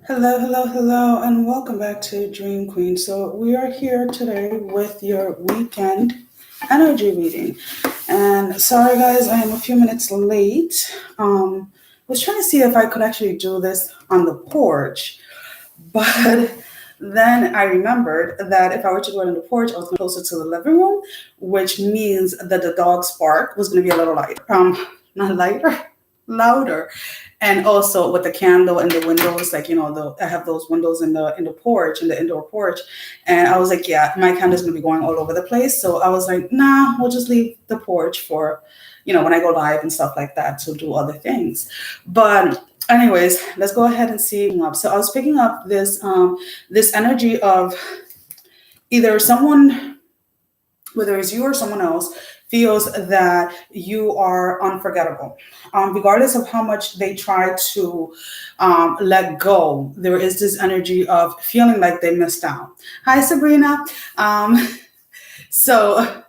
Hello, hello, hello, and welcome back to Dream Queen. So, we are here today with your weekend energy reading. And sorry, guys, I am a few minutes late. Was trying to see if I could actually do this on the porch, but then I remembered that if I were to go on the porch, I was closer to the living room, which means that the dog's bark was going to be a little lighter. Not lighter, louder. And also with the candle and the windows, like I have those windows in the porch, in the indoor porch, and I was like, yeah, my candle's gonna be going all over the place. So I was like, nah, we'll just leave the porch for, when I go live and stuff like that to do other things. But anyways, let's go ahead and see up. So I was picking up this energy of either someone, whether it's you or someone else, feels that you are unforgettable. Regardless of how much they try to let go, there is this energy of feeling like they missed out. Hi, Sabrina. So,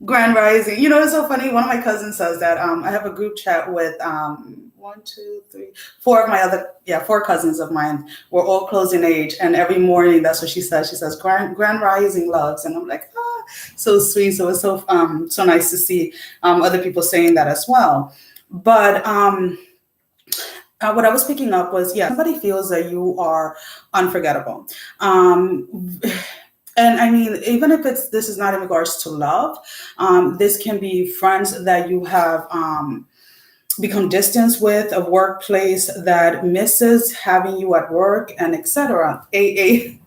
Grand Rising. It's so funny. One of my cousins says that I have a group chat with one, two, three, four cousins of mine. We're all close in age, and every morning that's what she says. She says, "Grand Rising, loves," and I'm like, so sweet. So it's so nice to see other people saying that as well. But what I was picking up was, somebody feels that you are unforgettable. And I mean, even if this is not in regards to love, this can be friends that you have become distant with, a workplace that misses having you at work, and etc. AA.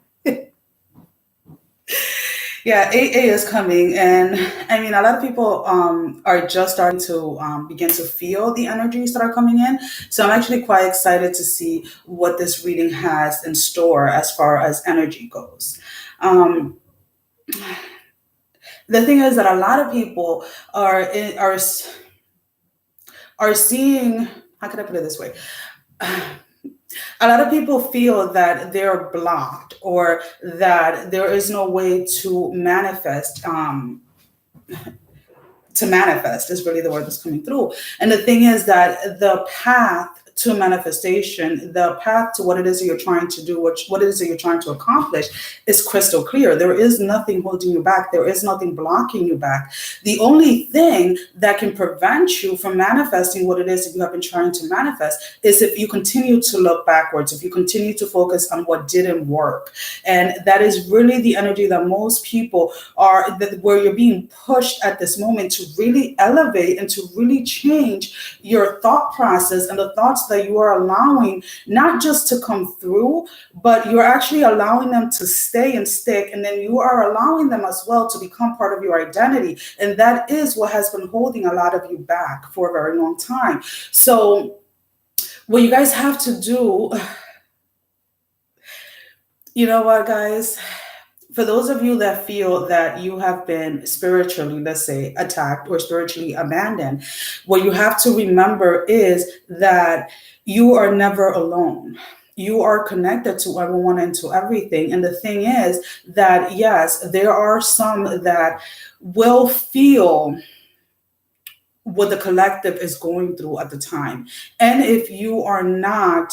Yeah, AA is coming. And I mean, a lot of people are just starting to begin to feel the energies that are coming in. So I'm actually quite excited to see what this reading has in store as far as energy goes. The thing is that a lot of people are seeing, how can I put it this way? A lot of people feel that they're blocked or that there is no way to manifest. To manifest is really the word that's coming through. And the thing is that the path to manifestation, the path to what it is that you're trying to do, what it is that you're trying to accomplish is crystal clear. There is nothing holding you back. There is nothing blocking you back. The only thing that can prevent you from manifesting what it is that you have been trying to manifest is if you continue to look backwards, if you continue to focus on what didn't work. And that is really the energy that most people where you're being pushed at this moment to really elevate and to really change your thought process and the thoughts that you are allowing not just to come through, but you're actually allowing them to stay and stick. And then you are allowing them as well to become part of your identity. And that is what has been holding a lot of you back for a very long time. So what you guys have to do, you know what, guys? For those of you that feel that you have been spiritually, let's say, attacked or spiritually abandoned, what you have to remember is that you are never alone. You are connected to everyone and to everything. And the thing is that, yes, there are some that will feel what the collective is going through at the time. And if you are not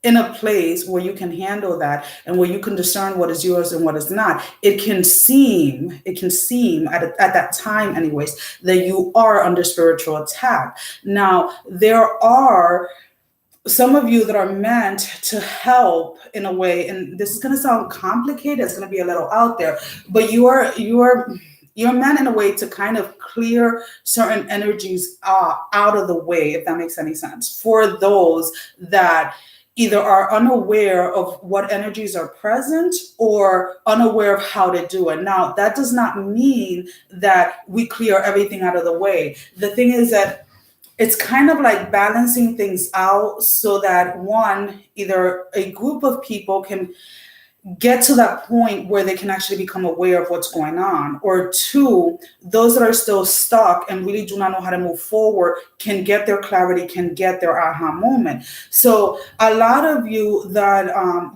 in a place where you can handle that and where you can discern what is yours and what is not, it can seem at that time anyways, that you are under spiritual attack. Now, there are some of you that are meant to help in a way, and this is going to sound complicated, it's going to be a little out there, but you're meant in a way to kind of clear certain energies out of the way, if that makes any sense, for those that either are unaware of what energies are present or unaware of how to do it. Now, that does not mean that we clear everything out of the way. The thing is that it's kind of like balancing things out so that one, either a group of people can get to that point where they can actually become aware of what's going on, or two, those that are still stuck and really do not know how to move forward can get their clarity, can get their aha moment. So a lot of you that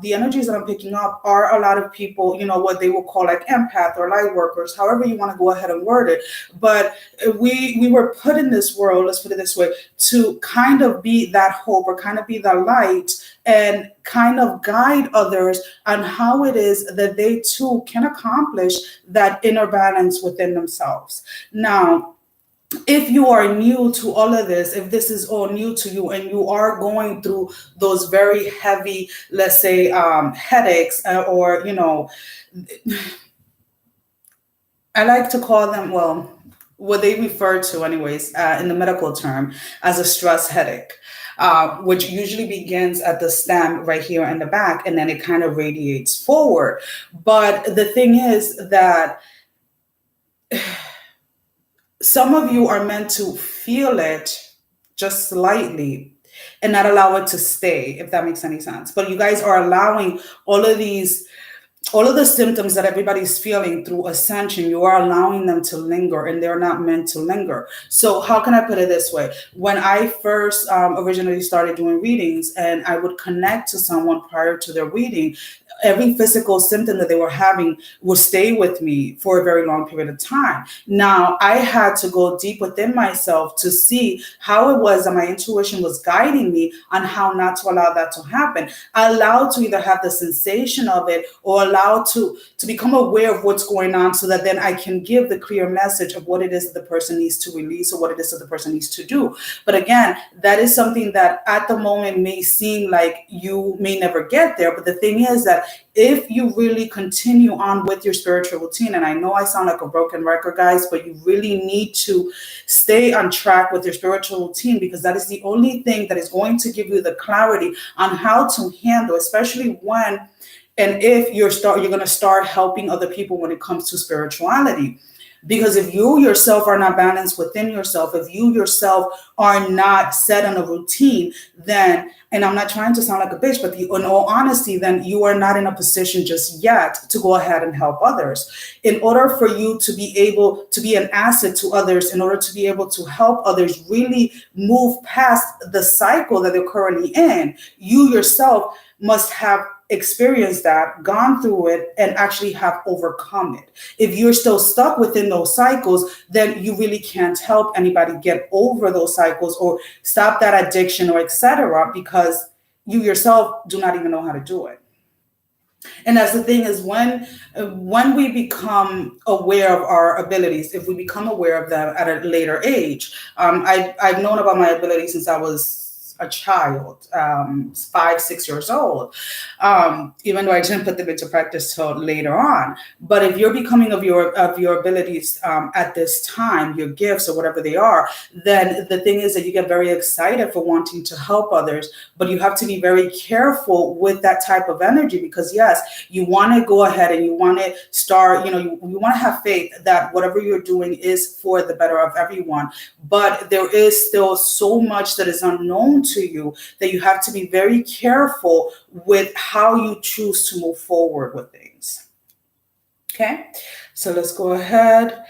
the energies that I'm picking up are a lot of people, what they will call like empath or light workers, however you want to go ahead and word it. But we were put in this world, let's put it this way, to kind of be that hope or kind of be the light and kind of guide others on how it is that they too can accomplish that inner balance within themselves. Now, if you are new to all of this, if this is all new to you and you are going through those very heavy, let's say, headaches, or, I like to call them, well, what they refer to anyways, in the medical term as a stress headache, which usually begins at the stem right here in the back, and then it kind of radiates forward. But the thing is that some of you are meant to feel it just slightly and not allow it to stay, if that makes any sense. But you guys are allowing all of the symptoms that everybody's feeling through ascension, you are allowing them to linger, and they're not meant to linger. So how can I put it this way? When I first originally started doing readings, and I would connect to someone prior to their reading, every physical symptom that they were having would stay with me for a very long period of time. Now, I had to go deep within myself to see how it was that my intuition was guiding me on how not to allow that to happen. I allowed to either have the sensation of it or allowed to become aware of what's going on, so that then I can give the clear message of what it is that the person needs to release or what it is that the person needs to do. But again, that is something that at the moment may seem like you may never get there. But the thing is that if you really continue on with your spiritual routine, and I know I sound like a broken record, guys, but you really need to stay on track with your spiritual routine, because that is the only thing that is going to give you the clarity on how to handle, especially when and if you're going to start helping other people when it comes to spirituality. Because if you yourself are not balanced within yourself, if you yourself are not set on a routine, then, and I'm not trying to sound like a bitch, but in all honesty, then you are not in a position just yet to go ahead and help others. In order for you to be able to be an asset to others, in order to be able to help others really move past the cycle that they're currently in, you yourself must have experienced that, gone through it, and actually have overcome it. If you're still stuck within those cycles, then you really can't help anybody get over those cycles or stop that addiction or etc., because you yourself do not even know how to do it. And that's the thing, is when we become aware of our abilities, if we become aware of them at a later age, I've known about my abilities since I was a child, 5-6 years old, even though I didn't put them into practice till later on. But if you're becoming of your abilities at this time, your gifts or whatever they are, then the thing is that you get very excited for wanting to help others, but you have to be very careful with that type of energy, because yes, you want to go ahead and you want to start, you want to have faith that whatever you're doing is for the better of everyone. But there is still so much that is unknown to you that you have to be very careful with how you choose to move forward with things. Okay, so let's go ahead.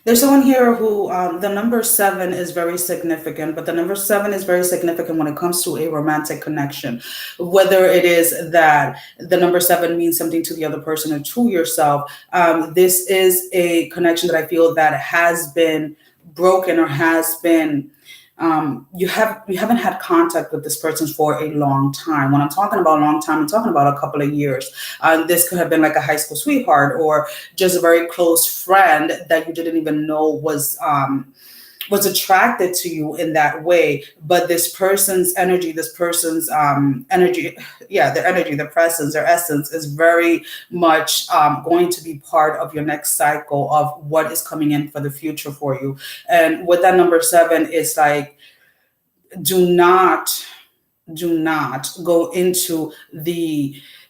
There's someone here who the number 7 is very significant, but the number 7 is very significant when it comes to a romantic connection. Whether it is that the number 7 means something to the other person or to yourself, this is a connection that I feel that has been broken or has been you haven't had contact with this person for a long time. When I'm talking about a long time, I'm talking about a couple of years. This could have been like a high school sweetheart or just a very close friend that you didn't even know was attracted to you in that way. But this person's energy, their presence, their essence is very much going to be part of your next cycle of what is coming in for the future for you. And with that number 7, it's like, do not go into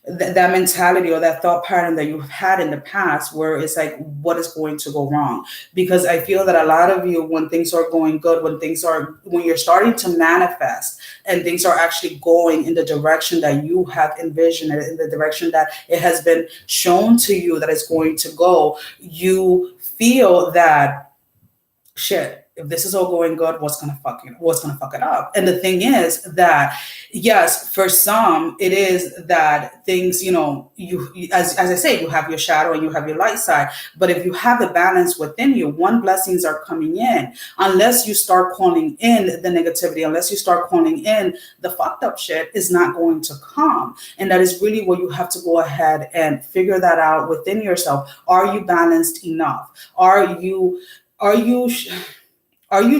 that mentality or that thought pattern that you've had in the past where it's like, what is going to go wrong? Because I feel that a lot of you, when things are going good, when you're starting to manifest and things are actually going in the direction that you have envisioned, in the direction that it has been shown to you that it's going to go, you feel that shit, if this is all going good, what's gonna fuck it up? And the thing is that, yes, for some, it is that things, as I say, you have your shadow and you have your light side. But if you have the balance within you, one, blessings are coming in. Unless you start calling in the negativity, unless you start calling in the fucked up shit, is not going to come. And that is really where you have to go ahead and figure that out within yourself. Are you balanced enough? Are you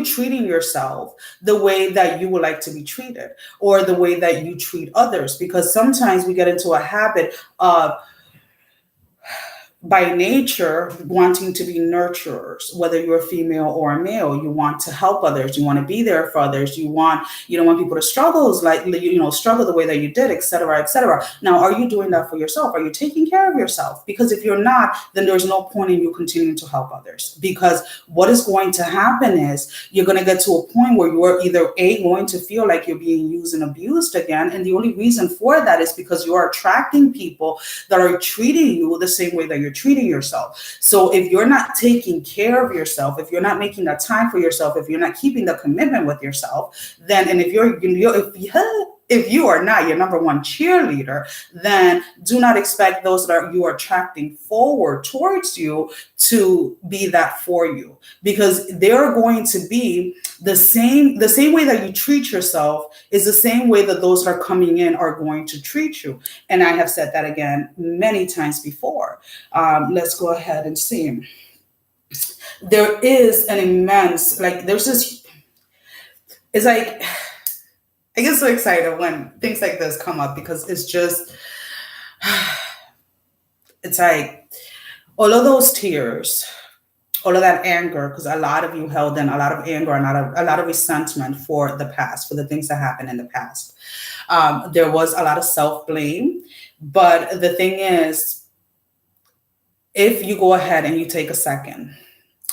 treating yourself the way that you would like to be treated, or the way that you treat others? Because sometimes we get into a habit of, by nature, wanting to be nurturers, whether you're a female or a male. You want to help others. You want to be there for others. You don't want people to struggle struggle the way that you did, et cetera, et cetera. Now, are you doing that for yourself? Are you taking care of yourself? Because if you're not, then there's no point in you continuing to help others. Because what is going to happen is you're going to get to a point where you're either going to feel like you're being used and abused again. And the only reason for that is because you are attracting people that are treating you the same way that you're treating yourself. So if you're not taking care of yourself, if you're not making that time for yourself, if you're not keeping the commitment with yourself, then, and if you are not your number one cheerleader, then do not expect those that you are attracting forward towards you to be that for you, because they're going to be the same way that you treat yourself is the same way that those that are coming in are going to treat you. And I have said that again many times before. Let's go ahead and see. There is an immense, there's this, it's like, I get so excited when things like this come up, because it's just, it's like all of those tears, all of that anger, because a lot of you held in a lot of anger and a lot of resentment for the past, for the things that happened in the past. There was a lot of self-blame. But the thing is, if you go ahead and you take a second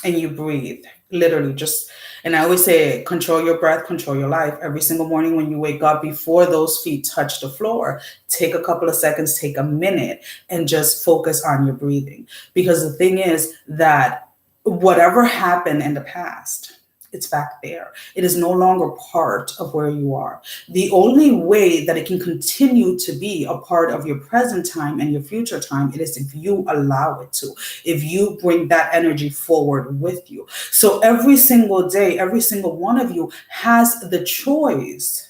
and you breathe, literally just, and I always say, control your breath, control your life. Every single morning when you wake up, before those feet touch the floor, take a couple of seconds, take a minute, and just focus on your breathing. Because the thing is that whatever happened in the past, it's back there. It is no longer part of where you are. The only way that it can continue to be a part of your present time and your future time, it is if you allow it to, if you bring that energy forward with you. So every single day, every single one of you has the choice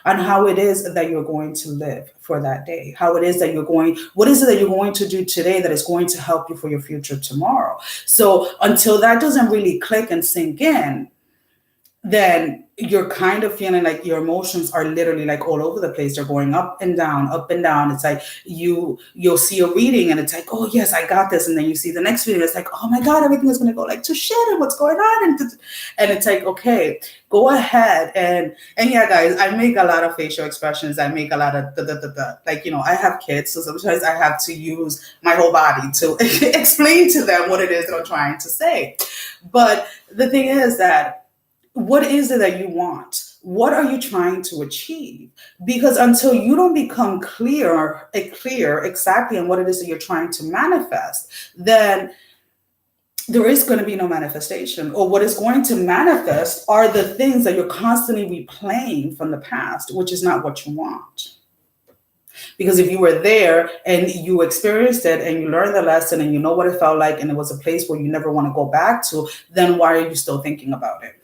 on how it is that you're going to live for that day, what is it that you're going to do today that is going to help you for your future tomorrow. So until that doesn't really click and sink in, then you're kind of feeling like your emotions are literally like all over the place. They're going up and down, up and down. It's like you'll see a reading and it's like, oh yes, I got this. And then you see the next reading. It's like, oh my God, everything is going to go like to shit, and what's going on? And it's like, okay, go ahead. And yeah, guys, I make a lot of facial expressions. I make a lot of I have kids. So sometimes I have to use my whole body to explain to them what it is that I'm trying to say. But the thing is that, what is it that you want? What are you trying to achieve? Because until you don't become clear exactly on what it is that you're trying to manifest, then there is going to be no manifestation. Or what is going to manifest are the things that you're constantly replaying from the past, which is not what you want. Because if you were there and you experienced it and you learned the lesson and you know what it felt like and it was a place where you never want to go back to, then why are you still thinking about it?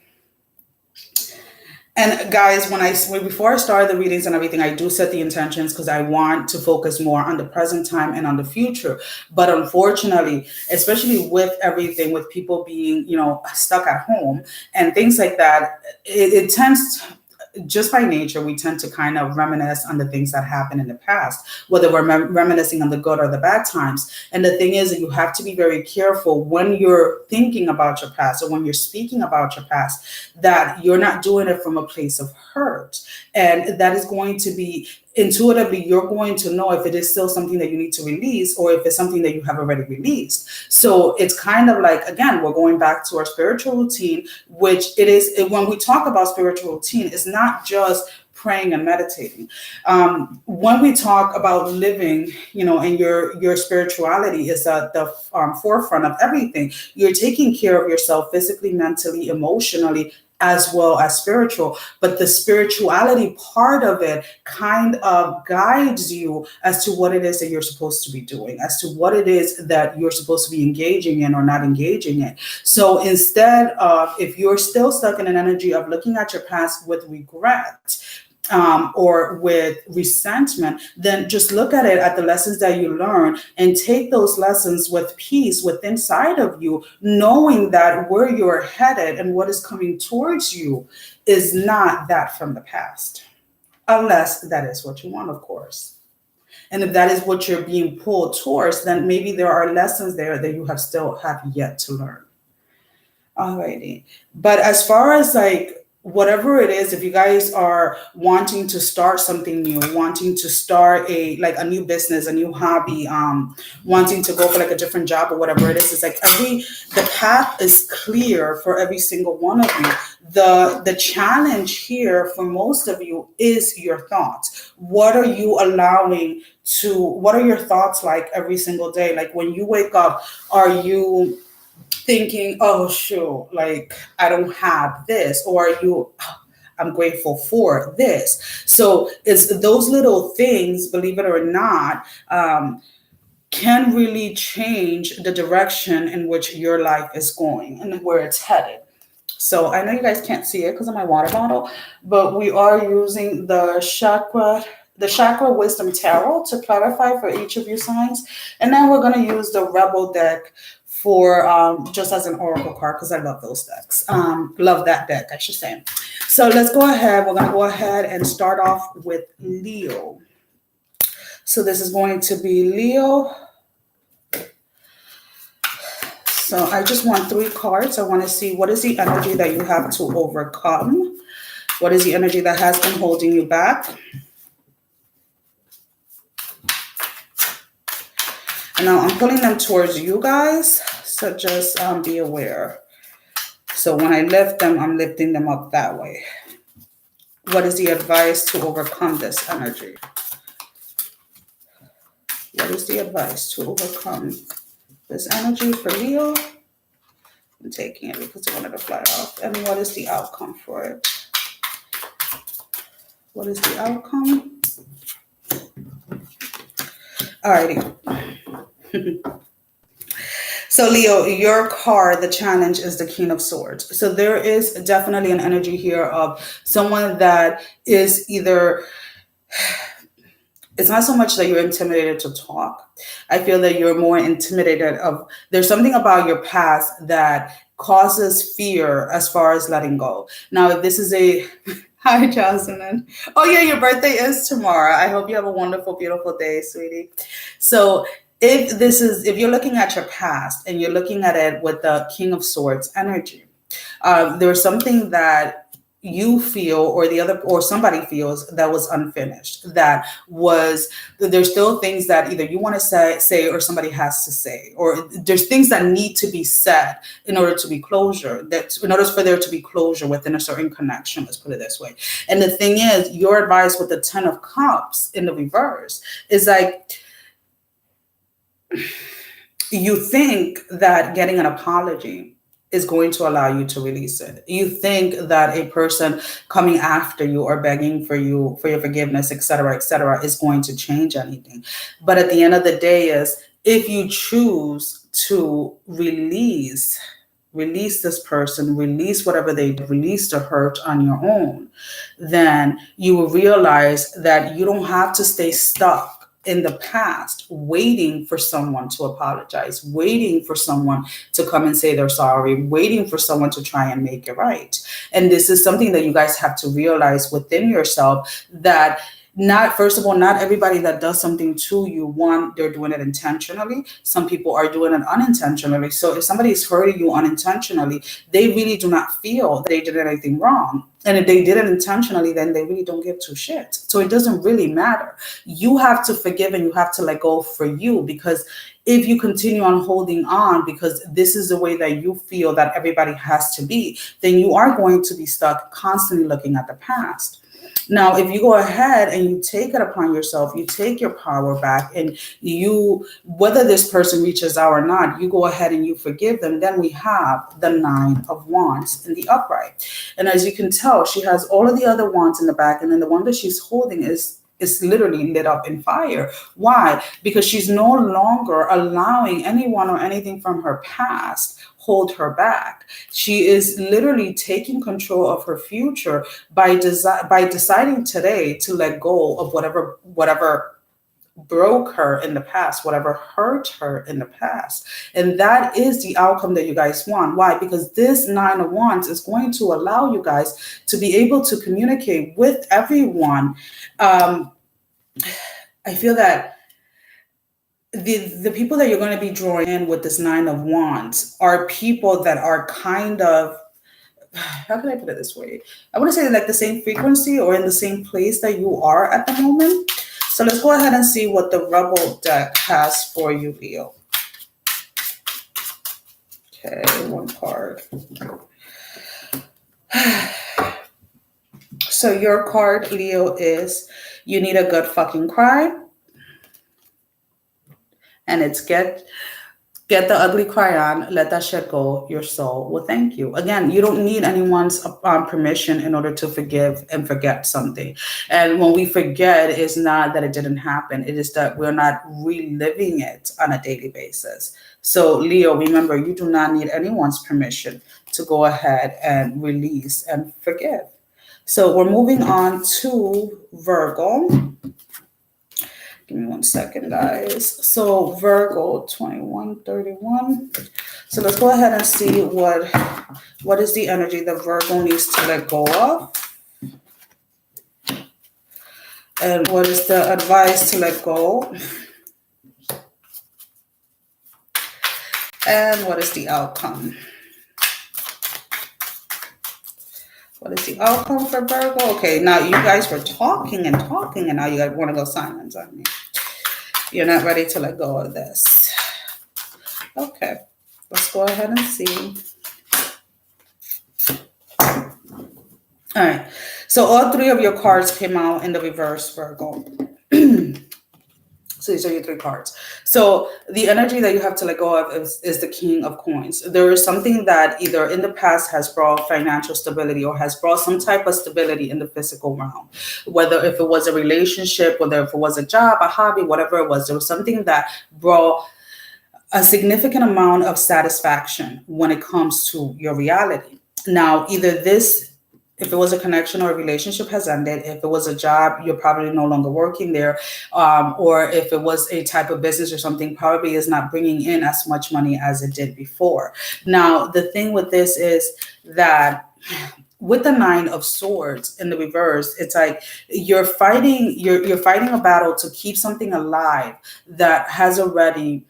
And guys, before I start the readings and everything, I do set the intentions because I want to focus more on the present time and on the future. But unfortunately, especially with everything, with people being, stuck at home and things like that, it tends to, just by nature, we tend to kind of reminisce on the things that happened in the past, whether we're reminiscing on the good or the bad times. And the thing is that you have to be very careful when you're thinking about your past or when you're speaking about your past, that you're not doing it from a place of hurt. And that is going to be intuitively, you're going to know if it is still something that you need to release or if it's something that you have already released. So it's kind of like, again, we're going back to our spiritual routine, which it is, when we talk about spiritual routine, it's not just praying and meditating. When we talk about living, and your spirituality is at the forefront of everything. You're taking care of yourself physically, mentally, emotionally, as well as spiritual. But the spirituality part of it kind of guides you as to what it is that you're supposed to be doing, as to what it is that you're supposed to be engaging in or not engaging in. So instead of, if you're still stuck in an energy of looking at your past with regret, or with resentment, then just look at it at the lessons that you learn and take those lessons with peace within inside of you, knowing that where you're headed and what is coming towards you is not that from the past, unless that is what you want, of course. And if that is what you're being pulled towards, then maybe there are lessons there that you have yet to learn. Alrighty. But as far as like, whatever it is, if you guys are wanting to start something new, wanting to start a new business, a new hobby, wanting to go for like a different job or whatever it is, it's like the path is clear for every single one of you. The challenge here for most of you is your thoughts. What are your thoughts like every single day? Like when you wake up, are you thinking, oh shoot, like I don't have this, or I'm grateful for this? So it's those little things, believe it or not, can really change the direction in which your life is going and where it's headed. So I know you guys can't see it because of my water bottle, but we are using the Chakra Wisdom Tarot to clarify for each of your signs. And then we're going to use the Rebel deck for just as an oracle card, because I love those decks. Love that deck, I should say. So let's go ahead. We're going to go ahead and start off with Leo. So this is going to be Leo. So I just want 3 cards. I want to see what is the energy that you have to overcome. What is the energy that has been holding you back? And now I'm pulling them towards you guys. So just be aware. So when I lift them, I'm lifting them up that way. What is the advice to overcome this energy? What is the advice to overcome this energy for Leo? I'm taking it because I wanted to fly off. And what is the outcome for it? What is the outcome? Alrighty. So Leo, your card, the challenge is the King of Swords. So there is definitely an energy here of someone that is either, it's not so much that you're intimidated to talk. I feel that you're more intimidated of, there's something about your past that causes fear as far as letting go. Now, if this is hi, Jocelyn. Oh yeah, your birthday is tomorrow. I hope you have a wonderful, beautiful day, sweetie. So if you're looking at your past and you're looking at it with the King of Swords energy, there's something that you feel or somebody feels that was unfinished, there's still things that either you want to say or somebody has to say, or there's things that need to be said in order to be closure, in order for there to be closure within a certain connection, let's put it this way. And the thing is, your advice with the 10 of Cups in the reverse is like, you think that getting an apology is going to allow you to release it. You think that a person coming after you or begging for your forgiveness, et cetera, is going to change anything. But at the end of the day is, if you choose to release this person, release whatever they release the hurt on your own, then you will realize that you don't have to stay stuck in the past, waiting for someone to apologize, waiting for someone to come and say they're sorry, waiting for someone to try and make it right. And this is something that you guys have to realize within yourself, that not everybody that does something to you, they're doing it intentionally. Some people are doing it unintentionally. So if somebody is hurting you unintentionally, they really do not feel they did anything wrong. And if they did it intentionally, then they really don't give two shits. So it doesn't really matter. You have to forgive and you have to let go for you, because if you continue on holding on because this is the way that you feel that everybody has to be, then you are going to be stuck constantly looking at the past. Now, if you go ahead and you take it upon yourself, you take your power back, and you, whether this person reaches out or not, you go ahead and you forgive them, then we have the Nine of Wands in the upright. And as you can tell, she has all of the other wands in the back, and then the one that she's holding is literally lit up in fire. Why? Because she's no longer allowing anyone or anything from her past hold her back. She is literally taking control of her future by deciding today to let go of whatever broke her in the past, whatever hurt her in the past. And that is the outcome that you guys want. Why? Because this Nine of Wands is going to allow you guys to be able to communicate with everyone. I feel that the people that you're going to be drawing in with this Nine of Wands are people that are kind of, how can I put it this way? I want to say like the same frequency or in the same place that you are at the moment. So let's go ahead and see what the Rebel deck has for you, Leo. Okay, one card. So your card, Leo, is you need a good fucking cry. And it's get the ugly cry on, let that shit go, your soul will thank you. Again, you don't need anyone's permission in order to forgive and forget something. And when we forget, it's not that it didn't happen. It is that we're not reliving it on a daily basis. So Leo, remember, you do not need anyone's permission to go ahead and release and forgive. So we're moving on to Virgo. Give me 1 second, guys. So Virgo 2131. So let's go ahead and see what is the energy that Virgo needs to let go of. And what is the advice to let go? And what is the outcome? What is the outcome for Virgo? Okay, now you guys were talking, and now you guys want to go silent on me. You're not ready to let go of this. Okay, let's go ahead and see. All right, so all three of your cards came out in the reverse, Virgo. So these are your three cards. So the energy that you have to let go of is the King of Coins. There is something that either in the past has brought financial stability or has brought some type of stability in the physical realm. Whether if it was a relationship, whether if it was a job, a hobby, whatever it was, there was something that brought a significant amount of satisfaction when it comes to your reality. Now, either this, if it was a connection or a relationship, has ended. If it was a job, you're probably no longer working there. Or if it was a type of business or something, probably is not bringing in as much money as it did before. Now, the thing with this is that with the Nine of Swords in the reverse, it's like you're fighting a battle to keep something alive that has already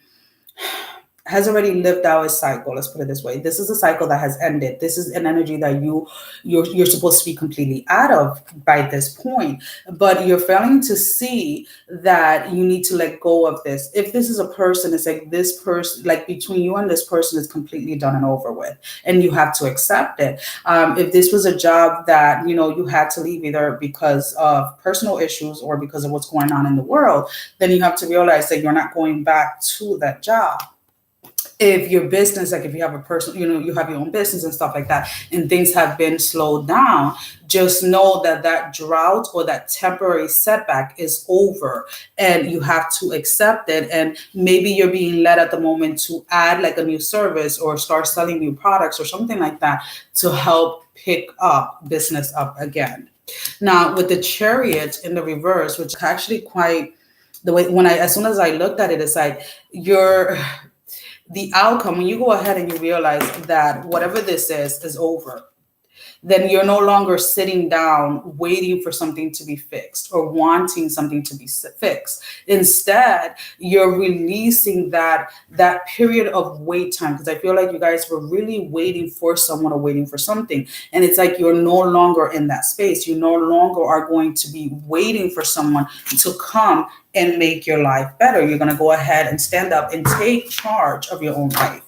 lived out its cycle. Let's put it this way. This is a cycle that has ended. This is an energy that you're supposed to be completely out of by this point, but you're failing to see that you need to let go of this. If this is a person, it's like this person, like between you and this person is completely done and over with, and you have to accept it. If this was a job that, you had to leave either because of personal issues or because of what's going on in the world, then you have to realize that you're not going back to that job. If your business, like if you have a person, you have your own business and stuff like that, and things have been slowed down, just know that drought or that temporary setback is over, and you have to accept it. And maybe you're being led at the moment to add like a new service or start selling new products or something like that to help pick up business up again. Now, with the Chariot in the reverse, which is actually quite the way, as soon as I looked at it, it's like the outcome, when you go ahead and you realize that whatever this is over, then you're no longer sitting down waiting for something to be fixed or wanting something to be fixed. Instead, you're releasing that period of wait time, because I feel like you guys were really waiting for someone or waiting for something. And it's like you're no longer in that space. You no longer are going to be waiting for someone to come and make your life better. You're going to go ahead and stand up and take charge of your own life.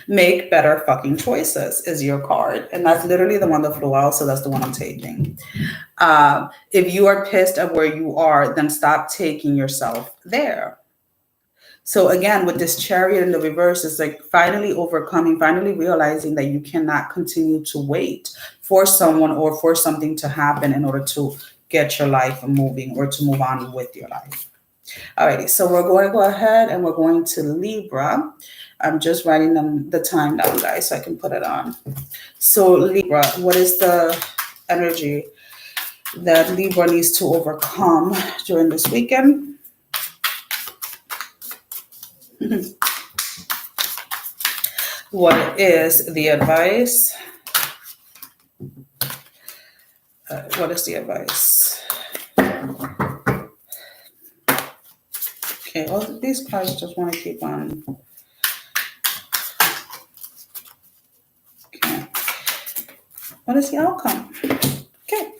Make better fucking choices is your card. And that's literally the one that flew out. So that's the one I'm taking. If you are pissed at where you are, then stop taking yourself there. So again, with this Chariot in the reverse, it's like finally overcoming, finally realizing that you cannot continue to wait for someone or for something to happen in order to get your life moving or to move on with your life. Alrighty, so we're going to go ahead and we're going to Libra. I'm just writing the time down, guys, so I can put it on. So Libra, what is the energy that Libra needs to overcome during this weekend? What is the advice? What is the advice? Okay, all these cards just want to keep on. Okay. What is the outcome? Okay.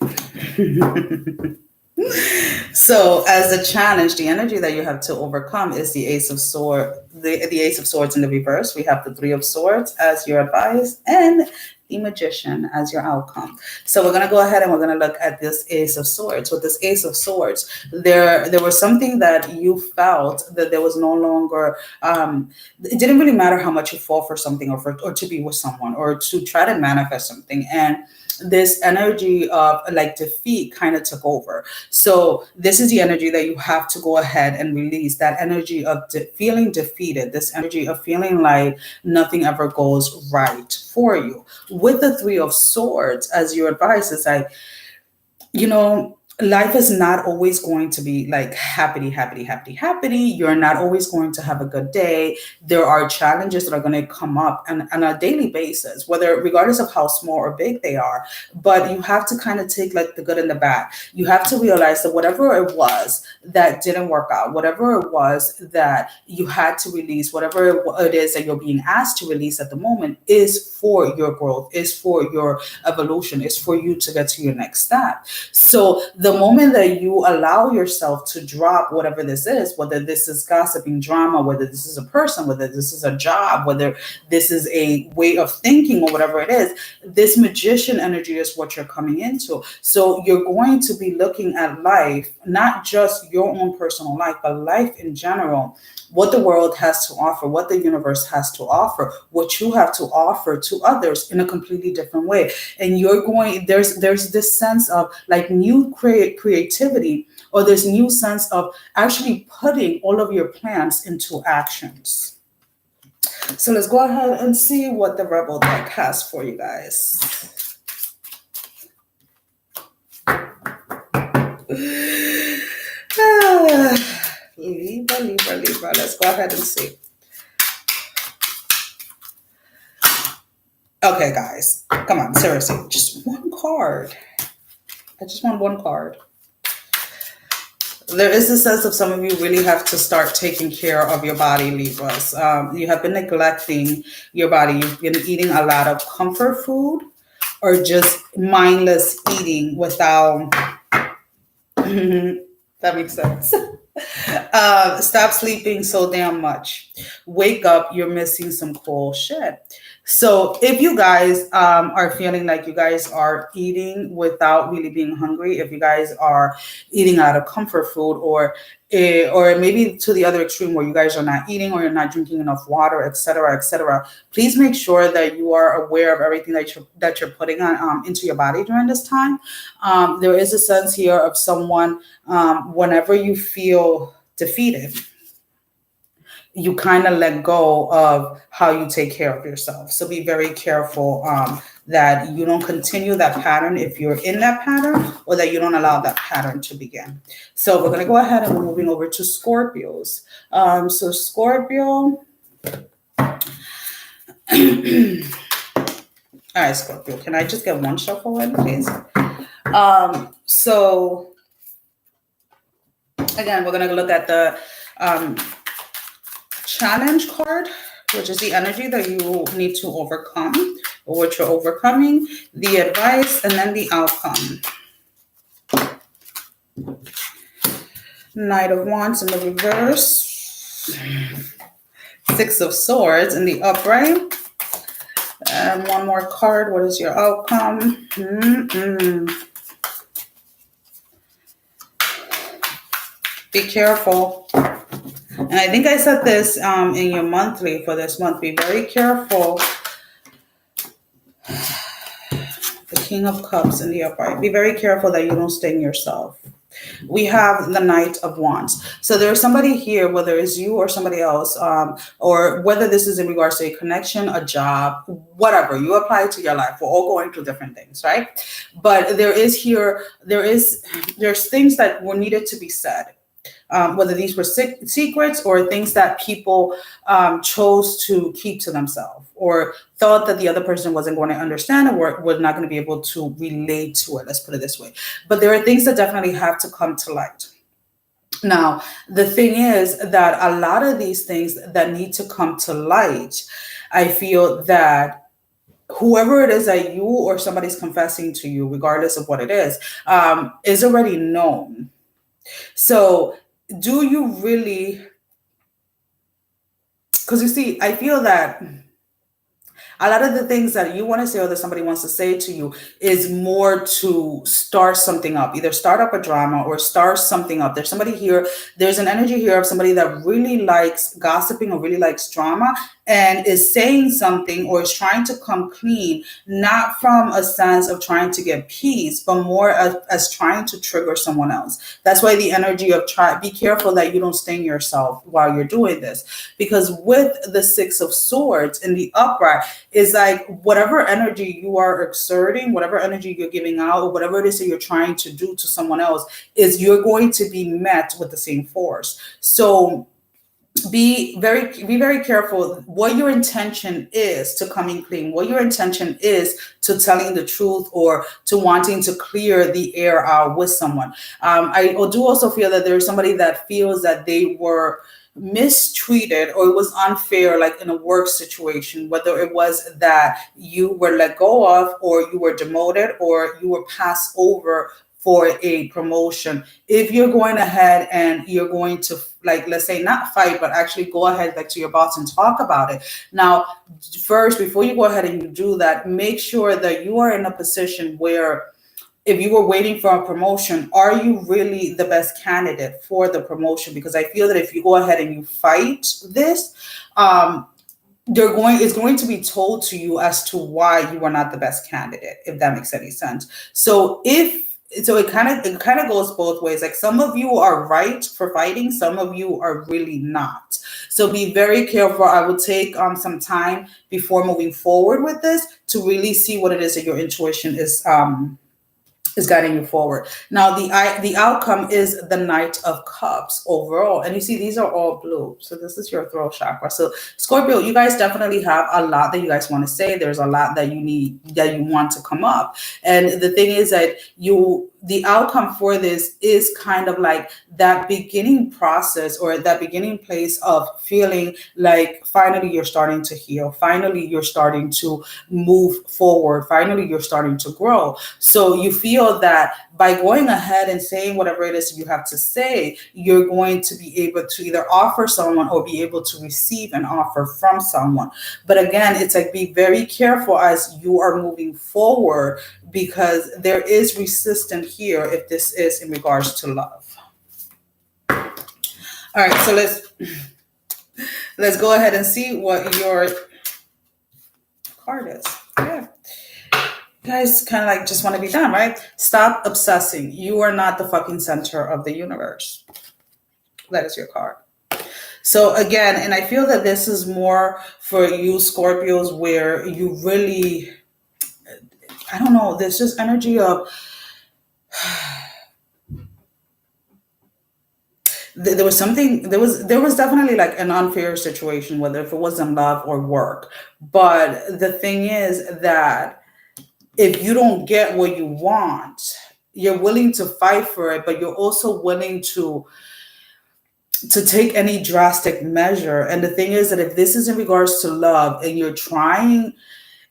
So as a challenge, the energy that you have to overcome is the Ace of Swords, the Ace of Swords in the reverse. We have the Three of Swords as your advice and the Magician as your outcome. So we're going to go ahead and we're going to look at this Ace of Swords. With this Ace of Swords, there was something that you felt that there was no longer, it didn't really matter how much you fall for something or to be with someone or to try to manifest something. And this energy of like defeat kind of took over. So this is the energy that you have to go ahead and release, that energy of feeling defeated, this energy of feeling like nothing ever goes right for you. With the Three of Swords as your advice, it's like, life is not always going to be like happy. You're not always going to have a good day. There are challenges that are going to come up on a daily basis, regardless of how small or big they are. But you have to kind of take like the good and the bad. You have to realize that whatever it was that didn't work out, whatever it was that you had to release, whatever it is that you're being asked to release at the moment is for your growth, is for your evolution, is for you to get to your next step. So the moment that you allow yourself to drop whatever this is, whether this is gossiping, drama, whether this is a person, whether this is a job, whether this is a way of thinking or whatever it is, this Magician energy is what you're coming into. So you're going to be looking at life, not just your own personal life, but life in general, what the world has to offer, what the universe has to offer, what you have to offer to others in a completely different way. And there's this sense of like new creativity, or this new sense of actually putting all of your plans into actions. So let's go ahead and see what the Rebel deck has for you guys. Libra. Let's go ahead and see. Okay, guys, come on, seriously, just one card. I just want one card. There is a sense of some of you really have to start taking care of your body, Libras. You have been neglecting your body. You've been eating a lot of comfort food or just mindless eating without... That makes sense. Stop sleeping so damn much. Wake up, you're missing some cool shit. So if you guys are feeling like you guys are eating without really being hungry, if you guys are eating out of comfort food, or maybe to the other extreme where you guys are not eating or you're not drinking enough water, etc., please make sure that you are aware of everything that you're putting on into your body during this time. There is a sense here of someone, whenever you feel defeated, you kind of let go of how you take care of yourself. So be very careful that you don't continue that pattern if you're in that pattern, or that you don't allow that pattern to begin. So we're going to go ahead and we're moving over to Scorpios. So Scorpio. All right, Scorpio, can I just get one shuffle in, please? So again, we're going to look at the challenge card, which is the energy that you need to overcome, or what you're overcoming, the advice, and then the outcome. Knight of Wands in the reverse. Six of Swords in the upright. And one more card. What is your outcome? Be careful. And I think I said this in your monthly for this month. Be very careful. The King of Cups in the upright. Be very careful that you don't sting yourself. We have the Knight of Wands. So there's somebody here, whether it's you or somebody else, or whether this is in regards to a connection, a job, whatever you apply to your life. We're all going through different things, right? But there's things that were needed to be said. Whether these were secrets or things that people chose to keep to themselves or thought that the other person wasn't going to understand or was not going to be able to relate to it. Let's put it this way. But there are things that definitely have to come to light. Now, the thing is that a lot of these things that need to come to light, I feel that whoever it is that you or somebody's confessing to you, regardless of what it is already known. So do you really, because you see, I feel that a lot of the things that you want to say or that somebody wants to say to you is more to start something up, either start up a drama or start something up. There's somebody here, there's an energy here of somebody that really likes gossiping or really likes drama and is saying something or is trying to come clean, not from a sense of trying to get peace, but more as trying to trigger someone else. That's why the energy of be careful that you don't sting yourself while you're doing this. Because with the Six of Swords in the upright, is like whatever energy you are exerting, whatever energy you're giving out, or whatever it is that you're trying to do to someone else, is you're going to be met with the same force. So be very careful what your intention is to coming clean, what your intention is to telling the truth or to wanting to clear the air out with someone. I do also feel that there's somebody that feels that they were mistreated or it was unfair, like in a work situation, whether it was that you were let go of or you were demoted or you were passed over for a promotion. If you're going ahead and you're going to, like, let's say not fight, but actually go ahead like to your boss and talk about it. Now, first, before you go ahead and you do that, make sure that you are in a position where if you were waiting for a promotion, are you really the best candidate for the promotion? Because I feel that if you go ahead and you fight this, it's going to be told to you as to why you are not the best candidate, if that makes any sense. So it kind of goes both ways. Like some of you are right for fighting, some of you are really not. So be very careful. I would take some time before moving forward with this to really see what it is that your intuition is guiding you forward. Now, the outcome is the Knight of Cups overall. And you see, these are all blue. So this is your throat chakra. So Scorpio, you guys definitely have a lot that you guys want to say. There's a lot that you need, that you want to come up. And the thing is that the outcome for this is kind of like that beginning process or that beginning place of feeling like finally you're starting to heal. Finally, you're starting to move forward. Finally, you're starting to grow. So you feel that by going ahead and saying whatever it is you have to say, you're going to be able to either offer someone or be able to receive an offer from someone. But again, it's like be very careful as you are moving forward, because there is resistance here if this is in regards to love. All right, so let's go ahead and see what your card is. Yeah. You guys kind of like just want to be done, right? Stop obsessing. You are not the fucking center of the universe. That is your card. So again, and I feel that this is more for you Scorpios where you really, I don't know, there's just energy of there was definitely like an unfair situation, whether if it was in love or work. But the thing is that if you don't get what you want, you're willing to fight for it, but you're also willing to take any drastic measure. And the thing is that if this is in regards to love and you're trying,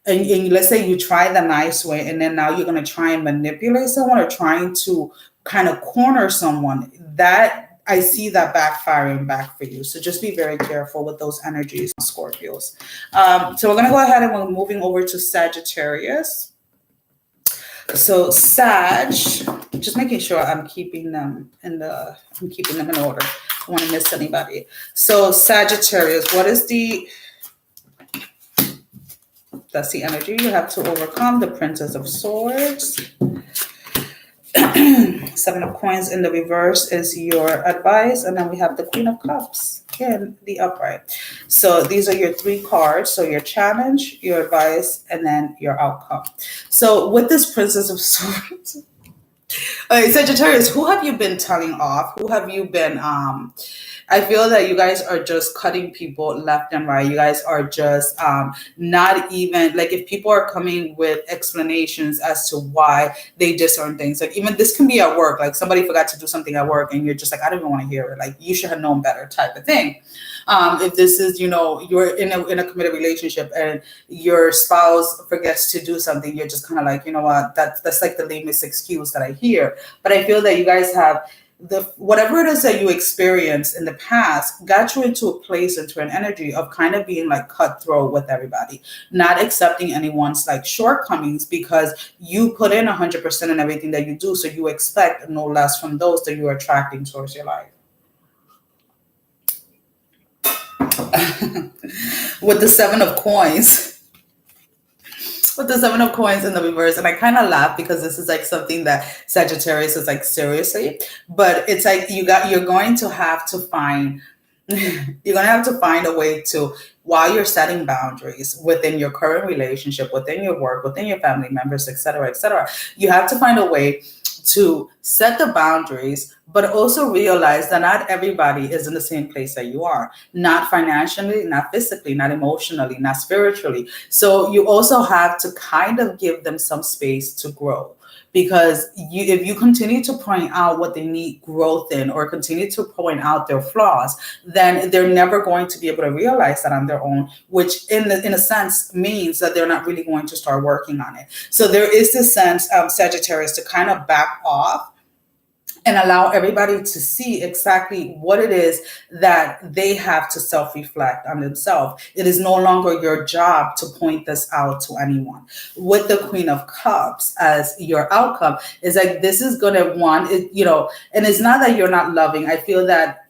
and let's say you try the nice way, and then now you're going to try and manipulate someone or trying to kind of corner someone, that I see that backfiring back for you. So just be very careful with those energies, Scorpios. So we're going to go ahead and we're moving over to Sagittarius. So Sag, just making sure I'm keeping them in order. I don't want to miss anybody. So Sagittarius, that's the energy you have to overcome. The Princess of Swords. 7 of Coins in the reverse is your advice. And then we have the Queen of Cups in the upright. So these are your 3 cards. So your challenge, your advice, and then your outcome. So with this Princess of Swords, Sagittarius, who have you been telling off? Who have you been, I feel that you guys are just cutting people left and right. You guys are just not even, like if people are coming with explanations as to why they did certain things, like even this can be at work, like somebody forgot to do something at work and you're just like, I don't even want to hear it. Like you should have known better type of thing. If this is, you're in a committed relationship and your spouse forgets to do something, you're just kind of like, you know what, that's like the lamest excuse that I hear. But I feel that you guys have whatever it is that you experienced in the past got you into a place, into an energy of kind of being like cutthroat with everybody, not accepting anyone's like shortcomings because you put in 100% in everything that you do. So you expect no less from those that you're attracting towards your life. With the 7 of Coins. With the 7 of Coins in the reverse, and I kind of laugh because this is like something that Sagittarius is like seriously, but it's like you're going to have to find a way to, while you're setting boundaries within your current relationship, within your work, within your family members, etc., you have to find a way to set the boundaries, but also realize that not everybody is in the same place that you are, not financially, not physically, not emotionally, not spiritually. So you also have to kind of give them some space to grow. Because if you continue to point out what they need growth in or continue to point out their flaws, then they're never going to be able to realize that on their own, which in a sense means that they're not really going to start working on it. So there is this sense of Sagittarius to kind of back off and allow everybody to see exactly what it is that they have to self-reflect on themselves. It is no longer your job to point this out to anyone. With the Queen of Cups as your outcome, is like this is going to and it's not that you're not loving. I feel that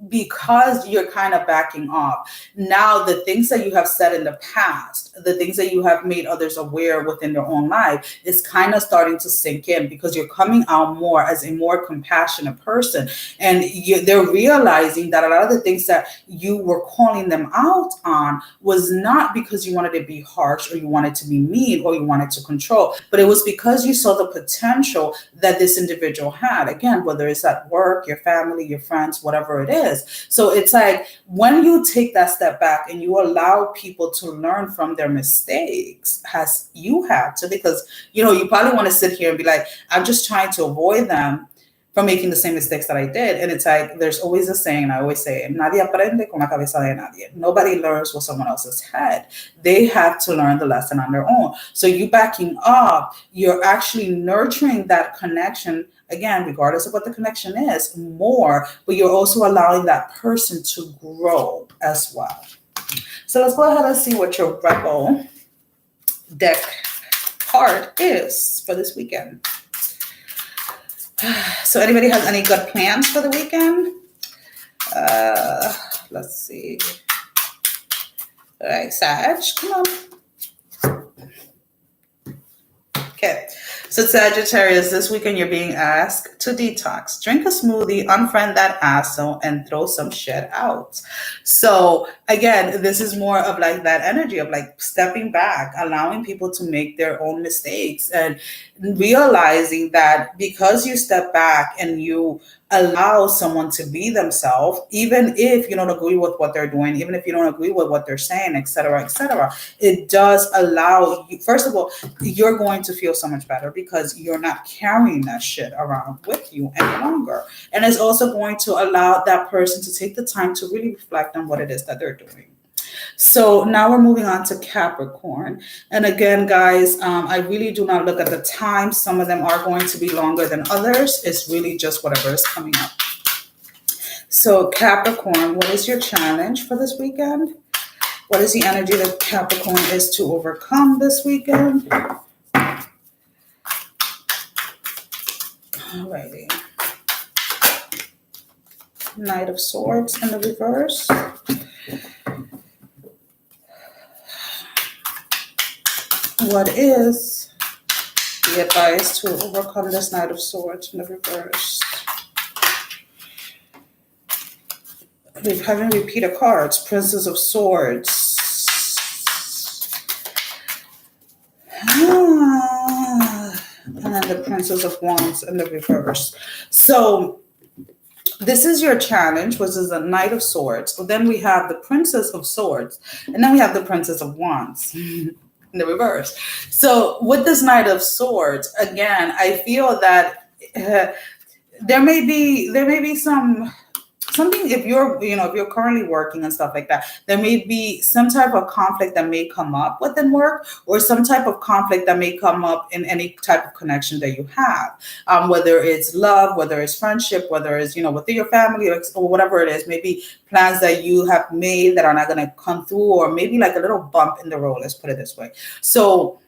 because you're kind of backing off, now the things that you have said in the past, the things that you have made others aware within their own life is kind of starting to sink in because you're coming out more as a more compassionate person. And they're realizing that a lot of the things that you were calling them out on was not because you wanted to be harsh or you wanted to be mean or you wanted to control, but it was because you saw the potential that this individual had. Again, whether it's at work, your family, your friends, whatever it is. So it's like when you take that step back and you allow people to learn from their mistakes, as you have to, because you probably want to sit here and be like, I'm just trying to avoid them from making the same mistakes that I did. And it's like there's always a saying, and I always say, nadie aprende con la cabeza de nadie. Nobody learns with someone else's head. They have to learn the lesson on their own. So you backing up, you're actually nurturing that connection, again, regardless of what the connection is, more, but you're also allowing that person to grow as well. So let's go ahead and see what your Rebel deck card is for this weekend. So anybody has any good plans for the weekend? Let's see. All right, Sag, come on. Okay. So Sagittarius, this weekend you're being asked to detox, drink a smoothie, unfriend that asshole, and throw some shit out. So again, this is more of like that energy of like stepping back, allowing people to make their own mistakes and realizing that because you step back and you allow someone to be themselves, even if you don't agree with what they're doing, even if you don't agree with what they're saying, etc., it does allow you, first of all, you're going to feel so much better because you're not carrying that shit around with you any longer. And it's also going to allow that person to take the time to really reflect on what it is that they're doing. So now we're moving on to Capricorn. And again, guys, I really do not look at the time. Some of them are going to be longer than others. It's really just whatever is coming up. So Capricorn, what is your challenge for this weekend? What is the energy that Capricorn is to overcome this weekend? Alrighty. Knight of Swords in the reverse. What is the advice to overcome this Knight of Swords in the reverse? We're having repeated cards. Princess of Swords. And then the Princess of Wands in the reverse. So this is your challenge, which is the Knight of Swords. So then we have the Princess of Swords. And then we have the Princess of Wands in the reverse. So with this Knight of Swords, again, I feel that there may be something, if you're currently working and stuff like that, there may be some type of conflict that may come up within work, or some type of conflict that may come up in any type of connection that you have, whether it's love, whether it's friendship, whether it's, within your family, or whatever it is, maybe plans that you have made that are not going to come through, or maybe like a little bump in the road, let's put it this way. So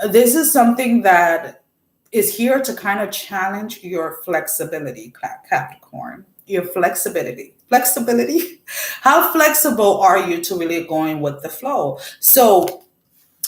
this is something that is here to kind of challenge your flexibility, Capricorn. Your flexibility. How flexible are you to really going with the flow? So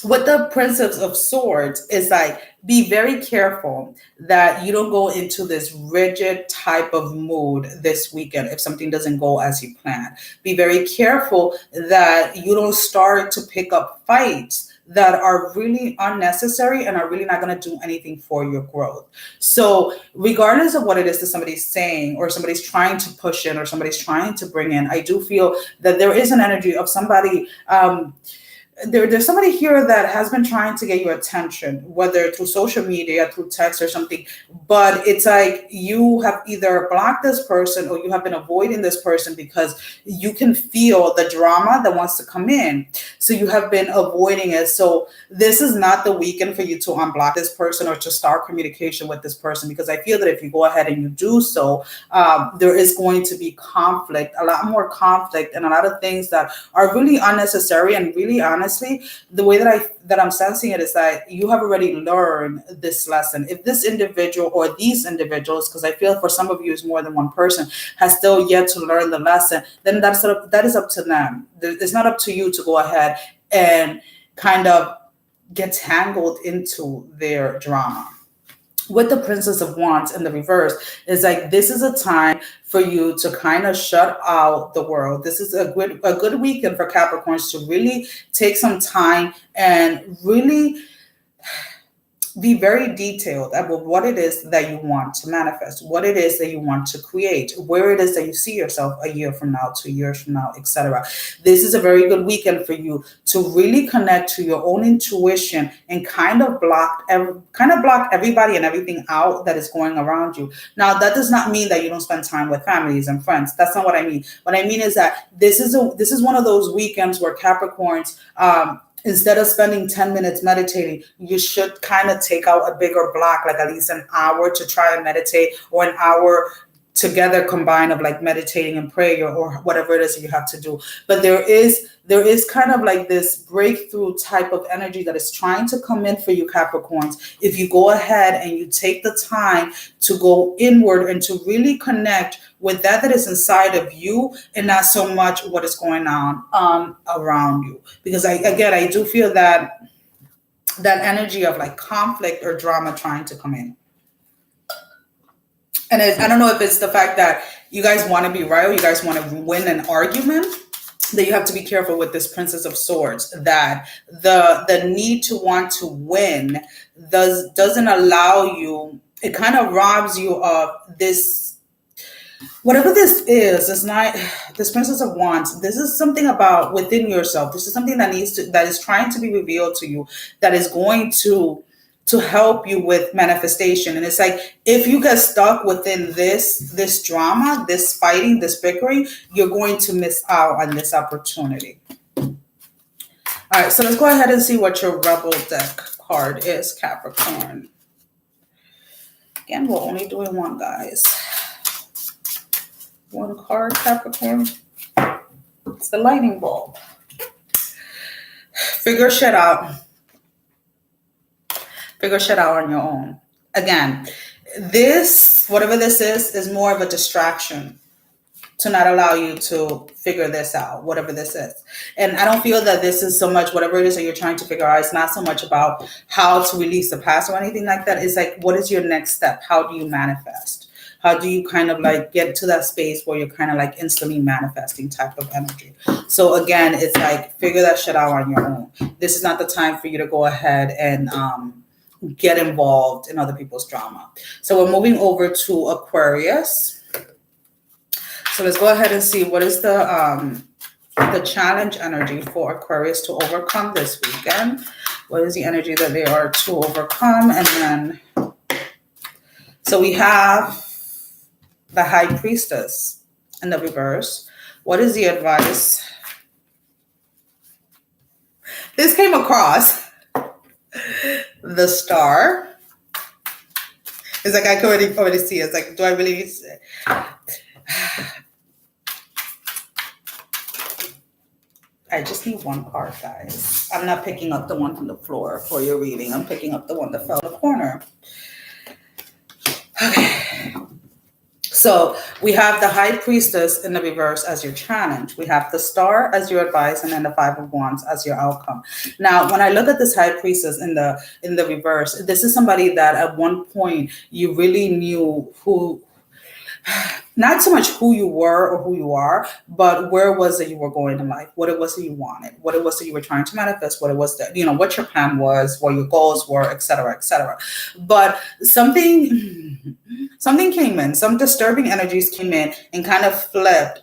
with the Princess of Swords, is like, be very careful that you don't go into this rigid type of mood this weekend if something doesn't go as you planned. Be very careful that you don't start to pick up fights that are really unnecessary and are really not going to do anything for your growth. So regardless of what it is that somebody's saying, or somebody's trying to push in, or somebody's trying to bring in, I do feel that there is an energy of somebody, there's somebody here that has been trying to get your attention, whether through social media, through text or something, but it's like you have either blocked this person or you have been avoiding this person because you can feel the drama that wants to come in. So you have been avoiding it. So this is not the weekend for you to unblock this person or to start communication with this person, because I feel that if you go ahead and you do so, there is going to be conflict, a lot more conflict, and a lot of things that are really unnecessary. And really honestly, the way that I'm sensing it is that you have already learned this lesson. If this individual or these individuals, because I feel for some of you it's more than one person, has still yet to learn the lesson, then that is up to them. It's not up to you to go ahead and kind of get tangled into their drama. With the Princess of Wands in the reverse, is like, this is a time for you to kind of shut out the world. This is a good weekend for Capricorns to really take some time and really be very detailed about what it is that you want to manifest, what it is that you want to create, where it is that you see yourself a year from now, 2 years from now, etc. This is a very good weekend for you to really connect to your own intuition and kind of block everybody and everything out that is going around you. Now, that does not mean that you don't spend time with families and friends. That's not what I mean. What I mean is that this is one of those weekends where Capricorns, instead of spending 10 minutes meditating, you should kind of take out a bigger block, like at least an hour to try and meditate, or an hour together combined of like meditating and prayer or whatever it is that you have to do. But there is kind of like this breakthrough type of energy that is trying to come in for you, Capricorns. If you go ahead and you take the time to go inward and to really connect with that is inside of you, and not so much what is going on around you. Because I do feel that energy of like conflict or drama trying to come in. And I don't know if it's the fact that you guys want to be right, or you guys want to win an argument, that you have to be careful with this Princess of Swords, that the need to want to win doesn't allow you. It kind of robs you of this, whatever this is. It's not this Princess of Wands. This is something about within yourself. This is something that is trying to be revealed to you, that is going to help you with manifestation. And it's like, if you get stuck within this drama, this fighting, this bickering, you're going to miss out on this opportunity. All right, so let's go ahead and see what your Rebel deck card is, Capricorn. Again, we're only doing one, guys. One card, Capricorn. It's the lightning bulb. Figure shit out. Figure shit out on your own. Again, this, whatever this is more of a distraction to not allow you to figure this out, whatever this is. And I don't feel that this is so much, whatever it is that you're trying to figure out, it's not so much about how to release the past or anything like that. It's like, what is your next step? How do you manifest? How do you kind of like get to that space where you're kind of like instantly manifesting type of energy? So again, it's like, figure that shit out on your own. This is not the time for you to go ahead and get involved in other people's drama. So we're moving over to Aquarius. So let's go ahead and see what is the challenge energy for Aquarius to overcome this weekend. What is the energy that they are to overcome? And then, so we have the High Priestess in the reverse. What is the advice? This came across the Star. It's like I can already see it. It's like, do I really need to? I just need one card, guys. I'm not picking up the one from the floor for your reading. I'm picking up the one that fell in the corner. Okay. So we have the High Priestess in the reverse as your challenge. We have the Star as your advice, and then the Five of Wands as your outcome. Now, when I look at this High Priestess in the reverse, this is somebody that at one point you really knew who, not so much who you were or who you are, but where it was that you were going in life, what it was that you wanted, what it was that you were trying to manifest, what it was that, what your plan was, what your goals were, et cetera, et cetera. But something came in, some disturbing energies came in and kind of flipped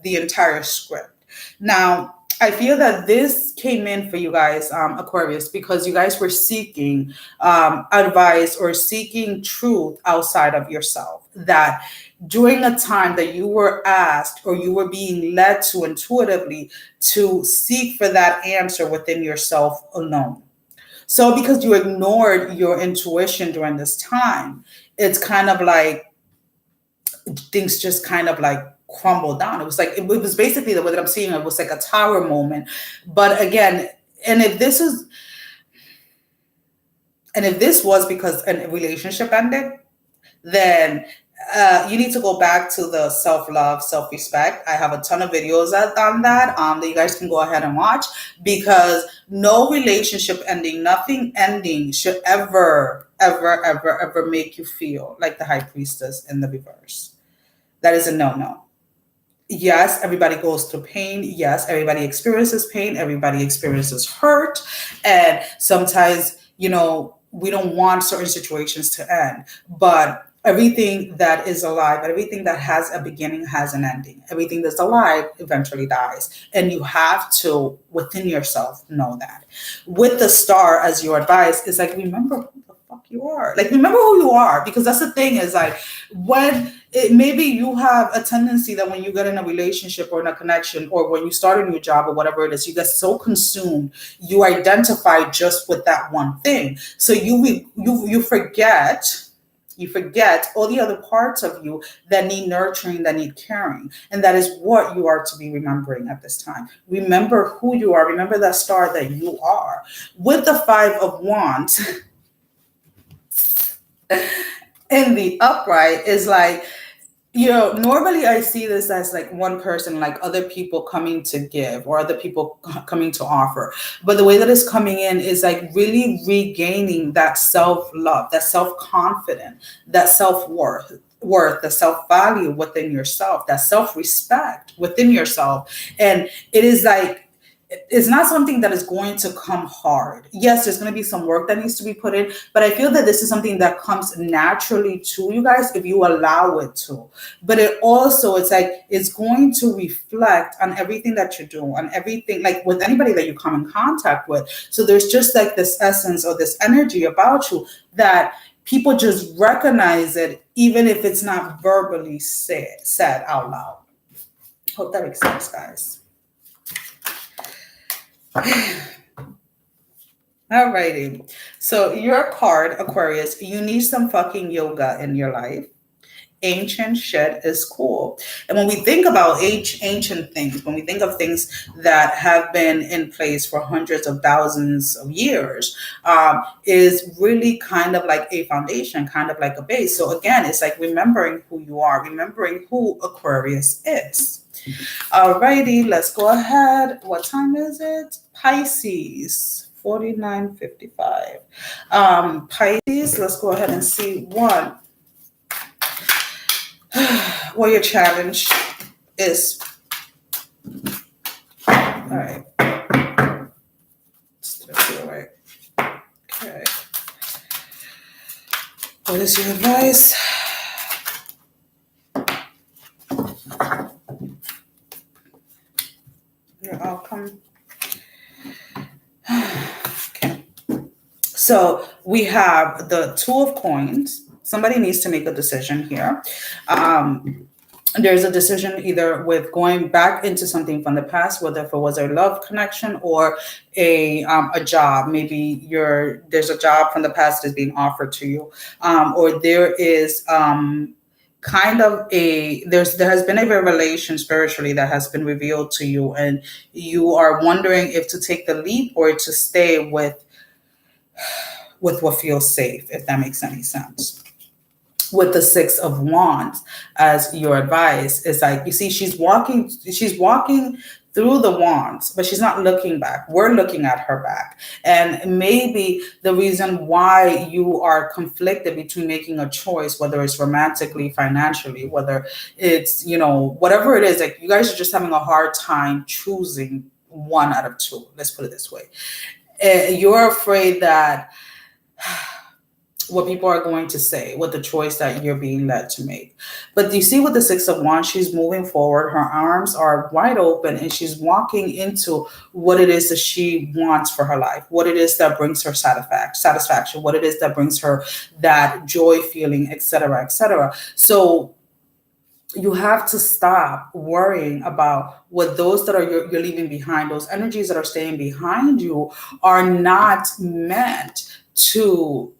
the entire script. Now, I feel that this came in for you guys, Aquarius, because you guys were seeking advice or seeking truth outside of yourself. That during a time that you were asked or you were being led to intuitively to seek for that answer within yourself alone. So because you ignored your intuition during this time, it's kind of like things just kind of like crumbled down. It was like, it was basically the way that I'm seeing it was like a tower moment. But again, and if this was because a relationship ended, then you need to go back to the self-love, self-respect. I have a ton of videos on that that you guys can go ahead and watch, because no relationship ending, nothing ending should ever make you feel like the High Priestess in the reverse. That is a no-no. Yes, everybody goes through pain. Yes, everybody experiences pain. Everybody experiences hurt. And sometimes, we don't want certain situations to end. But everything that is alive, everything that has a beginning has an ending. Everything that's alive eventually dies. And you have to, within yourself, know that. With the Star as your advice, is like, remember who the fuck you are. Like, remember who you are. Because that's the thing, is like, maybe you have a tendency that when you get in a relationship or in a connection, or when you start a new job or whatever it is, you get so consumed, you identify just with that one thing. So you forget all the other parts of you that need nurturing, that need caring. And that is what you are to be remembering at this time. Remember who you are. Remember that Star that you are. With the Five of Wands in the upright is like, normally I see this as like one person, like other people coming to give or other people coming to offer. But the way that it's coming in is like really regaining that self-love, that self-confidence, that self-worth, the self-value within yourself, that self-respect within yourself. And it is like, it's not something that is going to come hard. Yes, there's going to be some work that needs to be put in, but I feel that this is something that comes naturally to you guys if you allow it to. But it's like, it's going to reflect on everything that you do, on everything, like with anybody that you come in contact with. So there's just like this essence or this energy about you that people just recognize it, even if it's not verbally said out loud. Hope that makes sense, guys. Alrighty. So your card, Aquarius, you need some fucking yoga in your life. Ancient shit is cool. And when we think about ancient things, when we think of things that have been in place for hundreds of thousands of years, is really kind of like a foundation, kind of like a base. So again, it's like remembering who you are, remembering who Aquarius is. Alrighty, let's go ahead. What time is it? Pisces. 49:55. Pisces, let's go ahead and see what your challenge is. All right. Let's do it right. Okay. What is your advice? Your outcome. Okay. So we have the Two of Coins. Somebody needs to make a decision here. There's a decision either with going back into something from the past, whether if it was a love connection or a job. Maybe there's a job from the past that's being offered to you, or there is kind of there has been a revelation spiritually that has been revealed to you, and you are wondering if to take the leap or to stay with what feels safe, if that makes any sense. With the Six of Wands as your advice, is like, you see, she's walking through the wands, but she's not looking back. We're looking at her back. And maybe the reason why you are conflicted between making a choice, whether it's romantically, financially, whether it's, whatever it is, like you guys are just having a hard time choosing one out of two. Let's put it this way. You're afraid that what people are going to say with the choice that you're being led to make. But you see with the Six of Wands, she's moving forward. Her arms are wide open and she's walking into what it is that she wants for her life, what it is that brings her satisfaction, what it is that brings her that joy feeling, etc., etc. So you have to stop worrying about what those that are you're leaving behind, those energies that are staying behind you are not meant to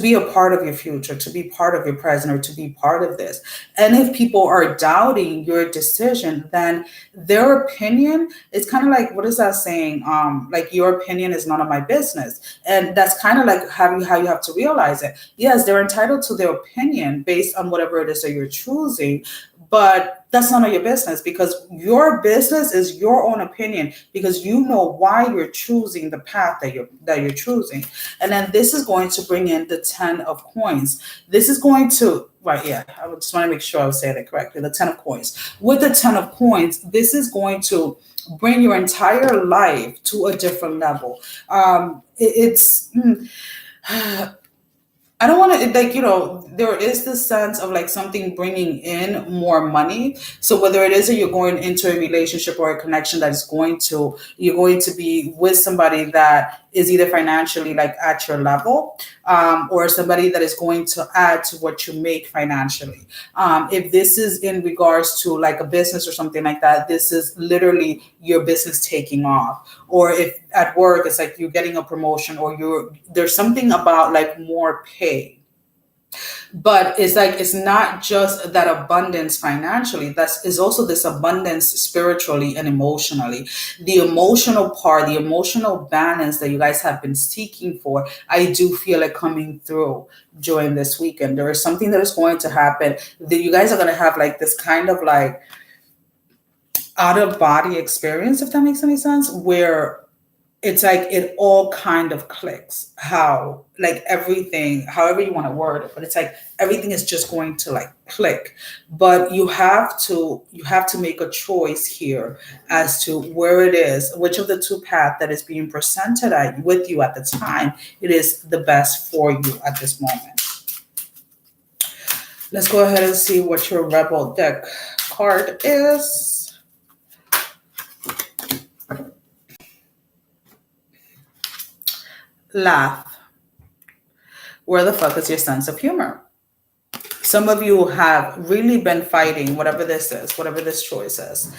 be a part of your future, to be part of your present, or to be part of this. And if people are doubting your decision, then their opinion is kind of like, what is that saying? Like, your opinion is none of my business. And that's kind of like how you have to realize it. Yes, they're entitled to their opinion based on whatever it is that you're choosing, but that's none of your business, because your business is your own opinion, because you know why you're choosing the path that you're choosing. And then this is going to bring in the 10 of Coins. This is going to, right, yeah, I just want to make sure I was saying it correctly. The 10 of Coins. With the 10 of Coins, this is going to bring your entire life to a different level. I don't want to, like, there is this sense of like something bringing in more money. So whether it is that you're going into a relationship or a connection that is you're going to be with somebody that is either financially like at your level, or somebody that is going to add to what you make financially. If this is in regards to like a business or something like that, this is literally your business taking off. Or if at work, it's like you're getting a promotion, or there's something about like more pay. But it's like, it's not just that abundance financially, is also this abundance spiritually and emotionally. The emotional part, the emotional balance that you guys have been seeking for, I do feel it coming through during this weekend. There is something that is going to happen that you guys are going to have like this kind of like out of body experience, if that makes any sense, where it's like it all kind of clicks, how like everything, however you want to word it, but it's like everything is just going to like click. But you have to make a choice here as to where it is, which of the two paths that is being presented with you at the time, it is the best for you at this moment. Let's go ahead and see what your Rebel deck card is. Laugh. Where the fuck is your sense of humor? So Some of you have really been fighting whatever this is, whatever this choice is.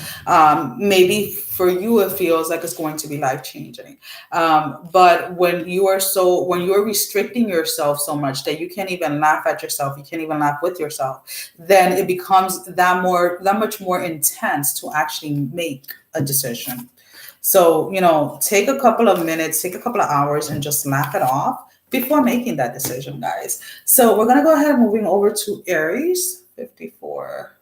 Maybe for you, it feels like it's going to be life-changing. But when you are restricting yourself so much that you can't even laugh at yourself, you can't even laugh with yourself, then it becomes that much more intense to actually make a decision. So, take a couple of minutes, take a couple of hours and just laugh it off before making that decision, guys. So we're going to go ahead and moving over to Aries, 54,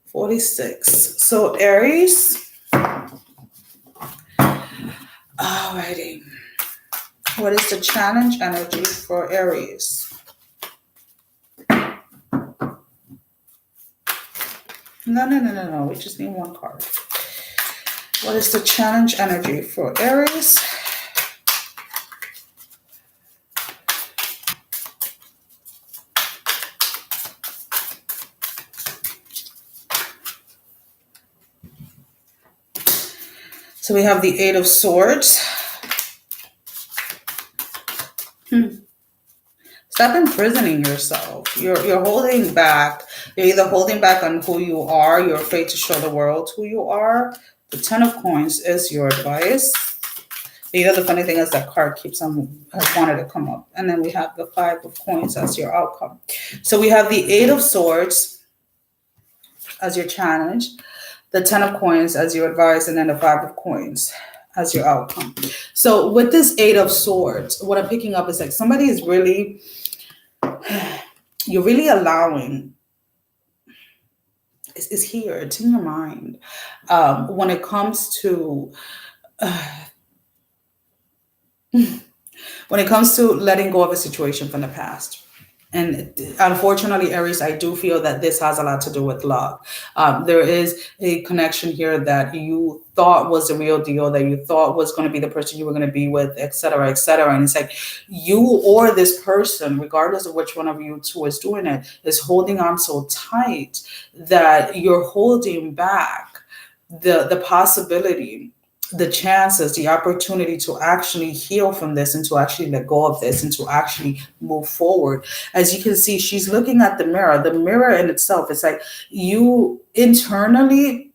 46. So Aries, alrighty. What is the challenge energy for Aries? No. We just need one card. What is the challenge energy for Aries? So we have the Eight of Swords. Stop imprisoning yourself. You're holding back. You're either holding back on who you are. You're afraid to show the world who you are. The Ten of Coins is your advice. The funny thing is that card has wanted to come up. And then we have the Five of Coins as your outcome. So we have the Eight of Swords as your challenge, the Ten of Coins as your advice, and then the Five of Coins as your outcome. So with this Eight of Swords, what I'm picking up is like somebody is really, you're really allowing, is here, it's in your mind. When it comes to letting go of a situation from the past. And unfortunately, Aries, I do feel that this has a lot to do with love. There is a connection here that you thought was the real deal, that you thought was going to be the person you were going to be with, et cetera, et cetera. And it's like you or this person, regardless of which one of you two is doing it, is holding on so tight that you're holding back the possibility, the chances, the opportunity to actually heal from this and to actually let go of this and to actually move forward. As you can see, she's looking at the mirror. The mirror in itself, it's like you internally,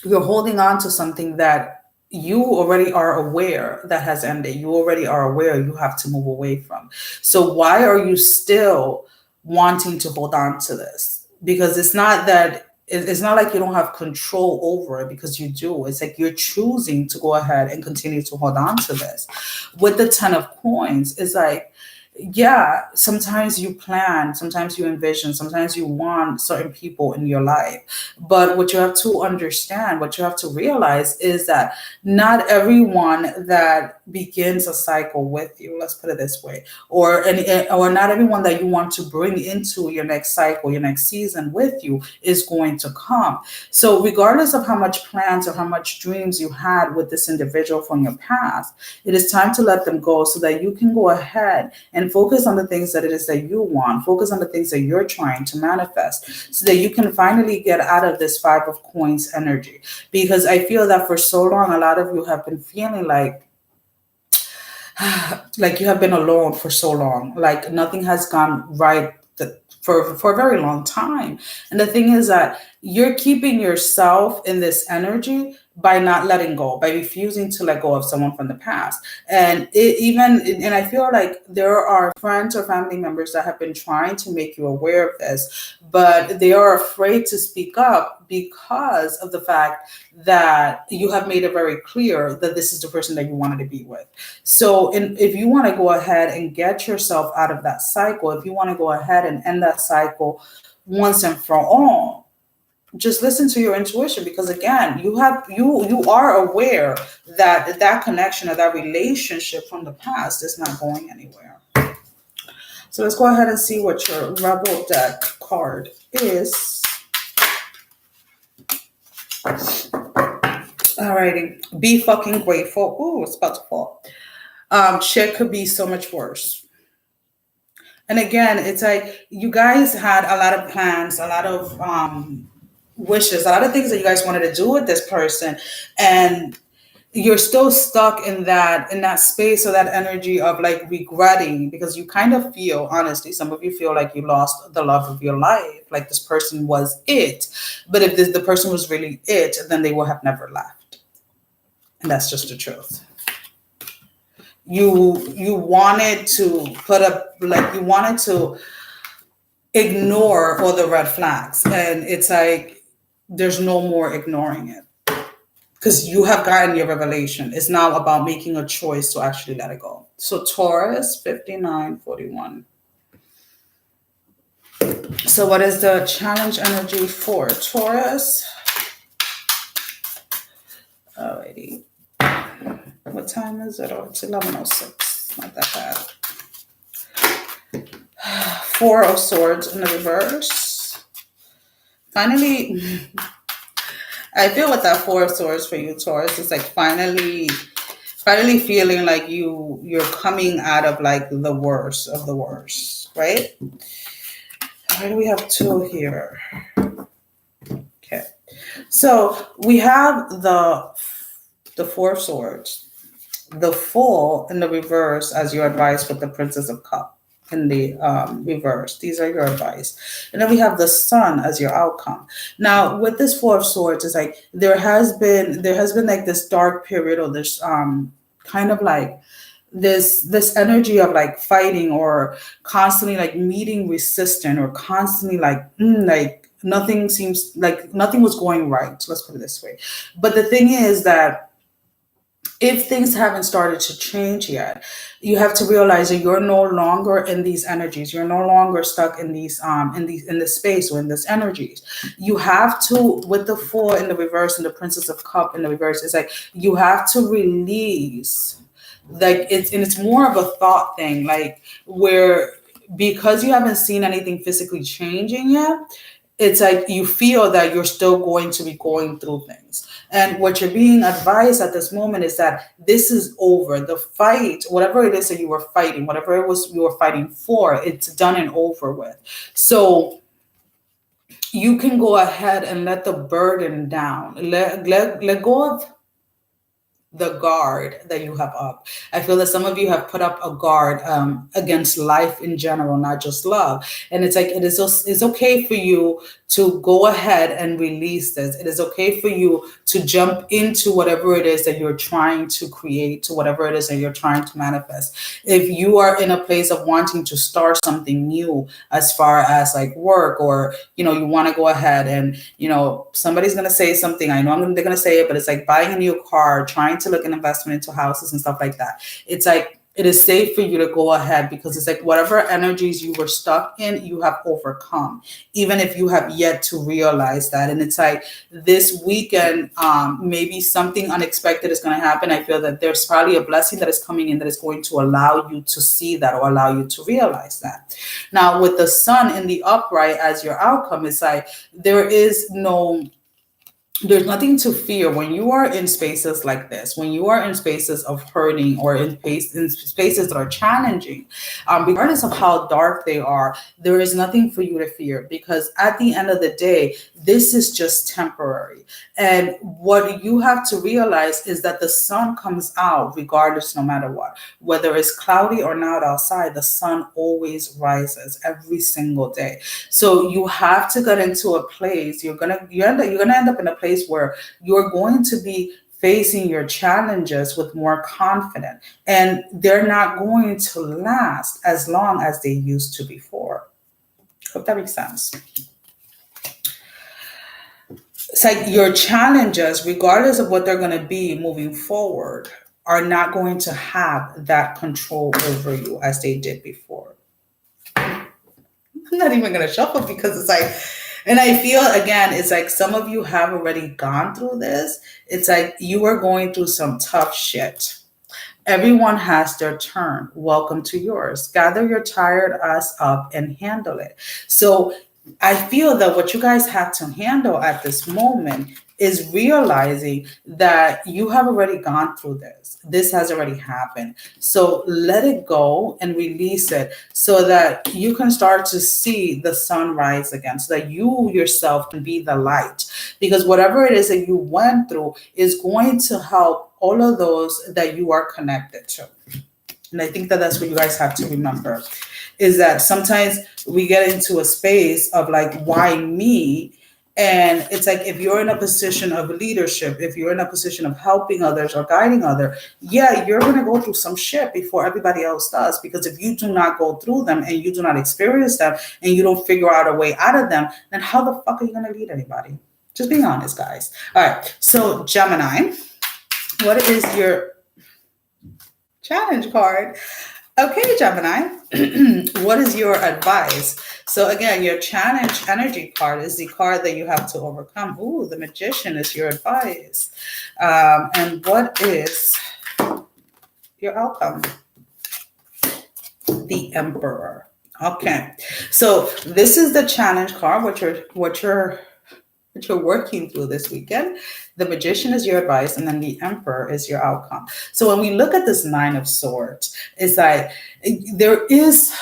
you're holding on to something that you already are aware that has ended. You already are aware you have to move away from. So why are you still wanting to hold on to this? Because it's not like you don't have control over it, because you do. It's like you're choosing to go ahead and continue to hold on to this. With the Ten of Coins, it's like, yeah, sometimes you plan, sometimes you envision, sometimes you want certain people in your life. But what you have to understand, what you have to realize is that not everyone that begins a cycle with you, let's put it this way, or not everyone that you want to bring into your next cycle, your next season with you is going to come. So regardless of how much plans or how much dreams you had with this individual from your past, it is time to let them go so that you can go ahead and focus on the things that it is that you want. Focus on the things that you're trying to manifest so that you can finally get out of this Five of Coins energy. Because I feel that for so long, a lot of you have been feeling like you have been alone for so long, like nothing has gone right for a very long time. And the thing is that you're keeping yourself in this energy by not letting go, by refusing to let go of someone from the past. And I feel like there are friends or family members that have been trying to make you aware of this, but they are afraid to speak up because of the fact that you have made it very clear that this is the person that you wanted to be with. So if you want to go ahead and get yourself out of that cycle, if you want to go ahead and end that cycle once and for all, just listen to your intuition, because again, you are aware that connection or that relationship from the past is not going anywhere. So let's go ahead and see what your Rebel deck card is. Alrighty, be fucking grateful. Ooh, it's about to fall. Shit could be so much worse. And again, it's like you guys had a lot of plans, a lot of wishes, a lot of things that you guys wanted to do with this person, and you're still stuck in that space or that energy of like regretting, because you kind of feel, honestly, some of you feel like you lost the love of your life, like this person was it. But if the person was really it, then they will have never left. And that's just the truth. You wanted to put up, like, you wanted to ignore all the red flags, and it's like there's no more ignoring it, because you have gotten your revelation. It's now about making a choice to actually let it go. So Taurus, 5941. So what is the challenge energy for Taurus? Alrighty. What time is it? Oh, it's 11:06. Not that bad. Four of Swords in the reverse. Finally, I feel with that Four of Swords for you, Taurus, it's like finally feeling like you're coming out of like the worst of the worst, right? Why do we have two here? Okay, so we have the Four of Swords, the Fool in the reverse as your advice with the Princess of Cups in the reverse. These are your advice. And then we have the Sun as your outcome. Now with this Four of Swords, it's like there has been like this dark period, or this kind of like this energy of like fighting, or constantly like meeting resistance, or constantly like nothing was going right. Let's put it this way. But the thing is that if things haven't started to change yet, you have to realize that you're no longer in these energies. You're no longer stuck in these in this space or in this energies. You have to, with the Four in the reverse and the Princess of Cups in the reverse, it's like you have to release. Like it's more of a thought thing, like where, because you haven't seen anything physically changing yet, it's like you feel that you're still going to be going through things. And what you're being advised at this moment is that this is over. The fight, whatever it is that you were fighting, whatever it was you were fighting for, it's done and over with. So you can go ahead and let the burden down. Let go of the guard that you have up. I feel that some of you have put up a guard against life in general, not just love. And it's like it's okay for you to go ahead and release this. It is okay for you to jump into whatever it is that you're trying to create, to whatever it is that you're trying to manifest. If you are in a place of wanting to start something new, as far as like work, or you want to go ahead and somebody's going to say something, I know they're going to say it, but it's like buying a new car, trying to look an investment into houses and stuff like that. It's like it is safe for you to go ahead, because it's like whatever energies you were stuck in, you have overcome, even if you have yet to realize that. And it's like this weekend, maybe something unexpected is going to happen. I feel that there's probably a blessing that is coming in that is going to allow you to see that, or allow you to realize that. Now with the Sun in the upright as your outcome, it's like there's nothing to fear when you are in spaces like this, when you are in spaces of hurting, or in spaces that are challenging, regardless of how dark they are, there is nothing for you to fear, because at the end of the day, this is just temporary. And what you have to realize is that the sun comes out regardless, no matter what, whether it's cloudy or not outside, the sun always rises every single day. So you have to get into a place, you're gonna end up in a place where you're going to be facing your challenges with more confidence, and they're not going to last as long as they used to before. Hope that makes sense. It's like your challenges, regardless of what they're going to be moving forward, are not going to have that control over you as they did before. I'm not even going to shuffle, because it's like, and I feel, again, it's like some of you have already gone through this. It's like you are going through some tough shit. Everyone has their turn. Welcome to yours. Gather your tired ass up and handle it. So I feel that what you guys have to handle at this moment is realizing that you have already gone through this. This has already happened. So let it go and release it, so that you can start to see the sun rise again, so that you yourself can be the light. Because whatever it is that you went through is going to help all of those that you are connected to. And I think that that's what you guys have to remember, is that sometimes we get into a space of like, why me? And it's like, if you're in a position of leadership, if you're in a position of helping others or guiding others, yeah, you're going to go through some shit before everybody else does. Because if you do not go through them and you do not experience them and you don't figure out a way out of them, then how the fuck are you going to lead anybody? Just being honest, guys. All right. So Gemini, what is your challenge card? Okay, Gemini, what is your advice? So again, your challenge energy card is the card that you have to overcome. Ooh, the Magician is your advice. And what is your outcome? The Emperor. Okay, so this is the challenge card, what you're working through this weekend. The Magician is your advice, and then the Emperor is your outcome. So when we look at this Nine of Swords, it's like there is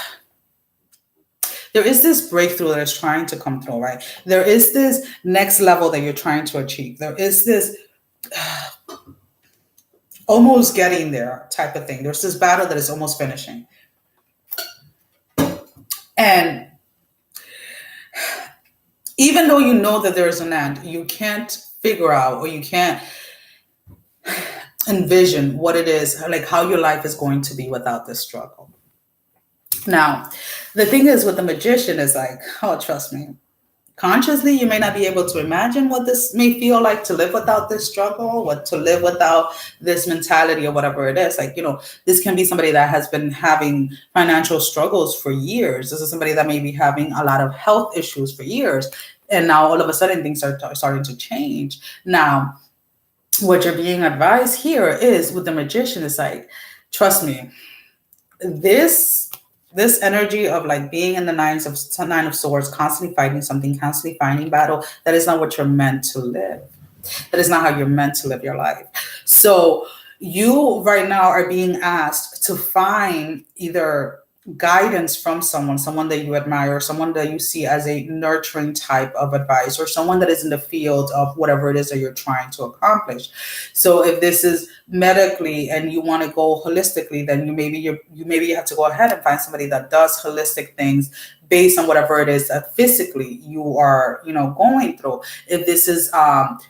this breakthrough that is trying to come through, right? There is this next level that you're trying to achieve. There is this almost getting there type of thing. There's this battle that is almost finishing. And even though you know that there is an end, you can't figure out, or you can't envision what it is, like how your life is going to be without this struggle. Now, the thing is with the Magician is like, oh, trust me, consciously, you may not be able to imagine what this may feel like to live without this struggle, what to live without this mentality or whatever it is. Like, you know, this can be somebody that has been having financial struggles for years. This is somebody that may be having a lot of health issues for years. And now all of a sudden things are starting to change. Now, what you're being advised here is with the Magician is like, trust me, this energy of like being in the Nine of Swords, constantly fighting something, constantly fighting battle, that is not what you're meant to live. That is not how you're meant to live your life. So you right now are being asked to find either guidance from someone that you admire, someone that you see as a nurturing type of advice, or someone that is in the field of whatever it is that you're trying to accomplish. So if this is medically and you want to go holistically, then you maybe have to go ahead and find somebody that does holistic things based on whatever it is that physically you are, going through. If this is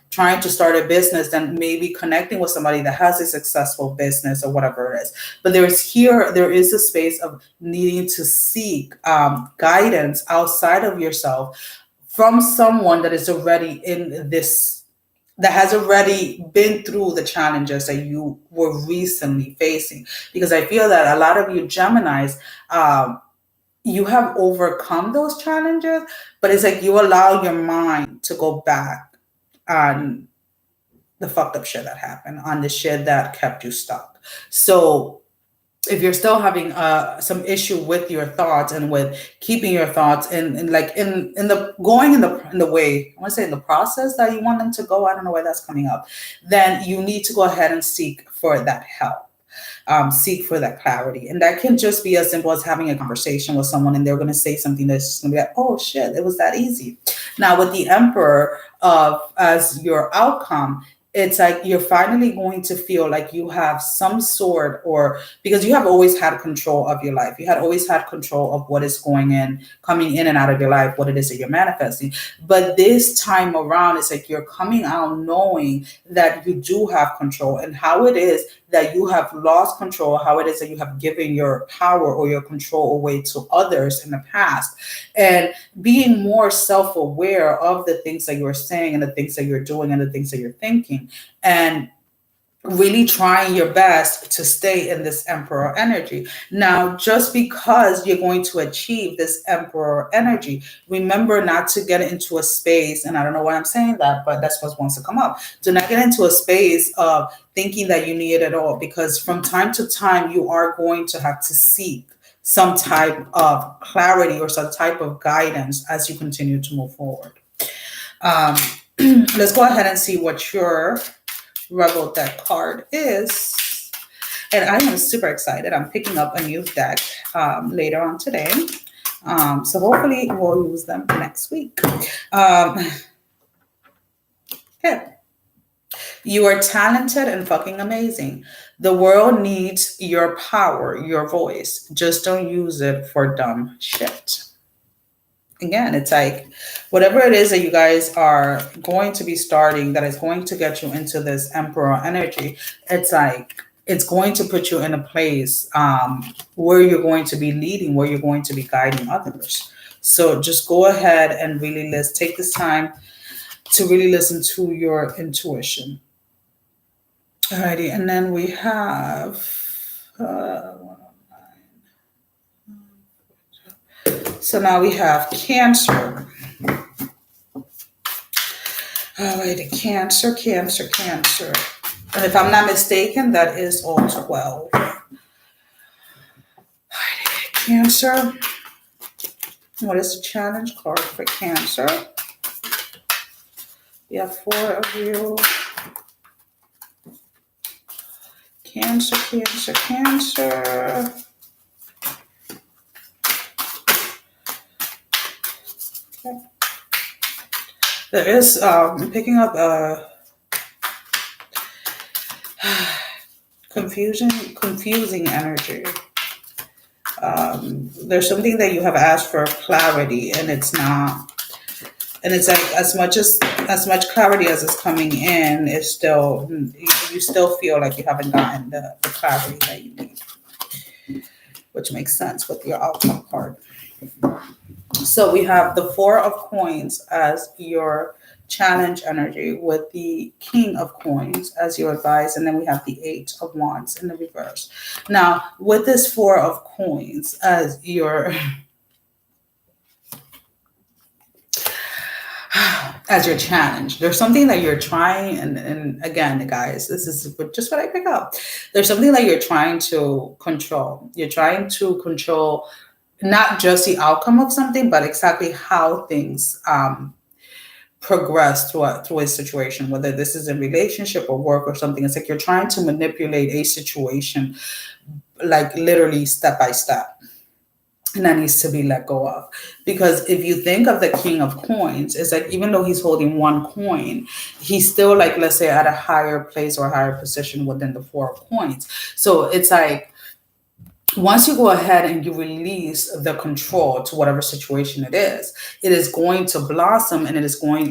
trying to start a business, then maybe connecting with somebody that has a successful business or whatever it is. But there is a space of needing to seek guidance outside of yourself from someone that is already in this, that has already been through the challenges that you were recently facing. Because I feel that a lot of you Geminis, you have overcome those challenges, but it's like you allow your mind to go back on the fucked up shit that happened, on the shit that kept you stuck. So if you're still having some issue with your thoughts and with keeping your thoughts in the way, I want to say in the process that you want them to go, I don't know why that's coming up, then you need to go ahead and seek for that help. Seek for that clarity. And that can just be as simple as having a conversation with someone and they're going to say something that's just going to be like, oh shit, it was that easy. Now with the Emperor as your outcome, it's like you're finally going to feel like you have some sort, or because you have always had control of your life. You had always had control of what is coming in and out of your life, what it is that you're manifesting. But this time around, it's like you're coming out knowing that you do have control, and how it is that you have lost control, how it is that you have given your power or your control away to others in the past, and being more self-aware of the things that you're saying and the things that you're doing and the things that you're thinking, and really trying your best to stay in this Emperor energy. Now, just because you're going to achieve this Emperor energy, remember not to get into a space, and I don't know why I'm saying that, but that's what wants to come up. Do not get into a space of thinking that you need it all, because from time to time, you are going to have to seek some type of clarity or some type of guidance as you continue to move forward. Let's go ahead and see what your Rebel deck card is. And I am super excited. I'm picking up a new deck later on today. So hopefully we'll use them next week. Okay. You are talented and fucking amazing. The world needs your power, your voice. Just don't use it for dumb shit. Again, it's like whatever it is that you guys are going to be starting that is going to get you into this emperor energy, it's like it's going to put you in a place where you're going to be leading, where you're going to be guiding others. So just go ahead and really take this time to really listen to your intuition. Alrighty, and then we have so now we have Cancer. Alrighty, Cancer. And if I'm not mistaken, that is all 12. Alrighty, Cancer. What is the challenge card for Cancer? We have 4 of you. Cancer. Okay. There is, I'm picking up confusing energy. There's something that you have asked for clarity, and it's not. And it's like as much clarity as is coming in, is still, you still feel like you haven't gotten the clarity that you need, which makes sense with your outcome card. So we have the 4 of Coins as your challenge energy, with the King of Coins as your advice, and then we have the 8 of Wands in the reverse. Now, with this 4 of Coins as your challenge, there's something that you're trying, and again, guys, this is just what I pick up. There's something that you're trying to control. You're trying to control not just the outcome of something, but exactly how things progress through a situation, whether this is a relationship or work or something. It's like you're trying to manipulate a situation, like literally step by step. And that needs to be let go of. Because if you think of the King of Coins, it's like even though he's holding one coin, he's still, like, let's say, at a higher place or a higher position within the 4 of Coins. So it's like once you go ahead and you release the control to whatever situation it is going to blossom, and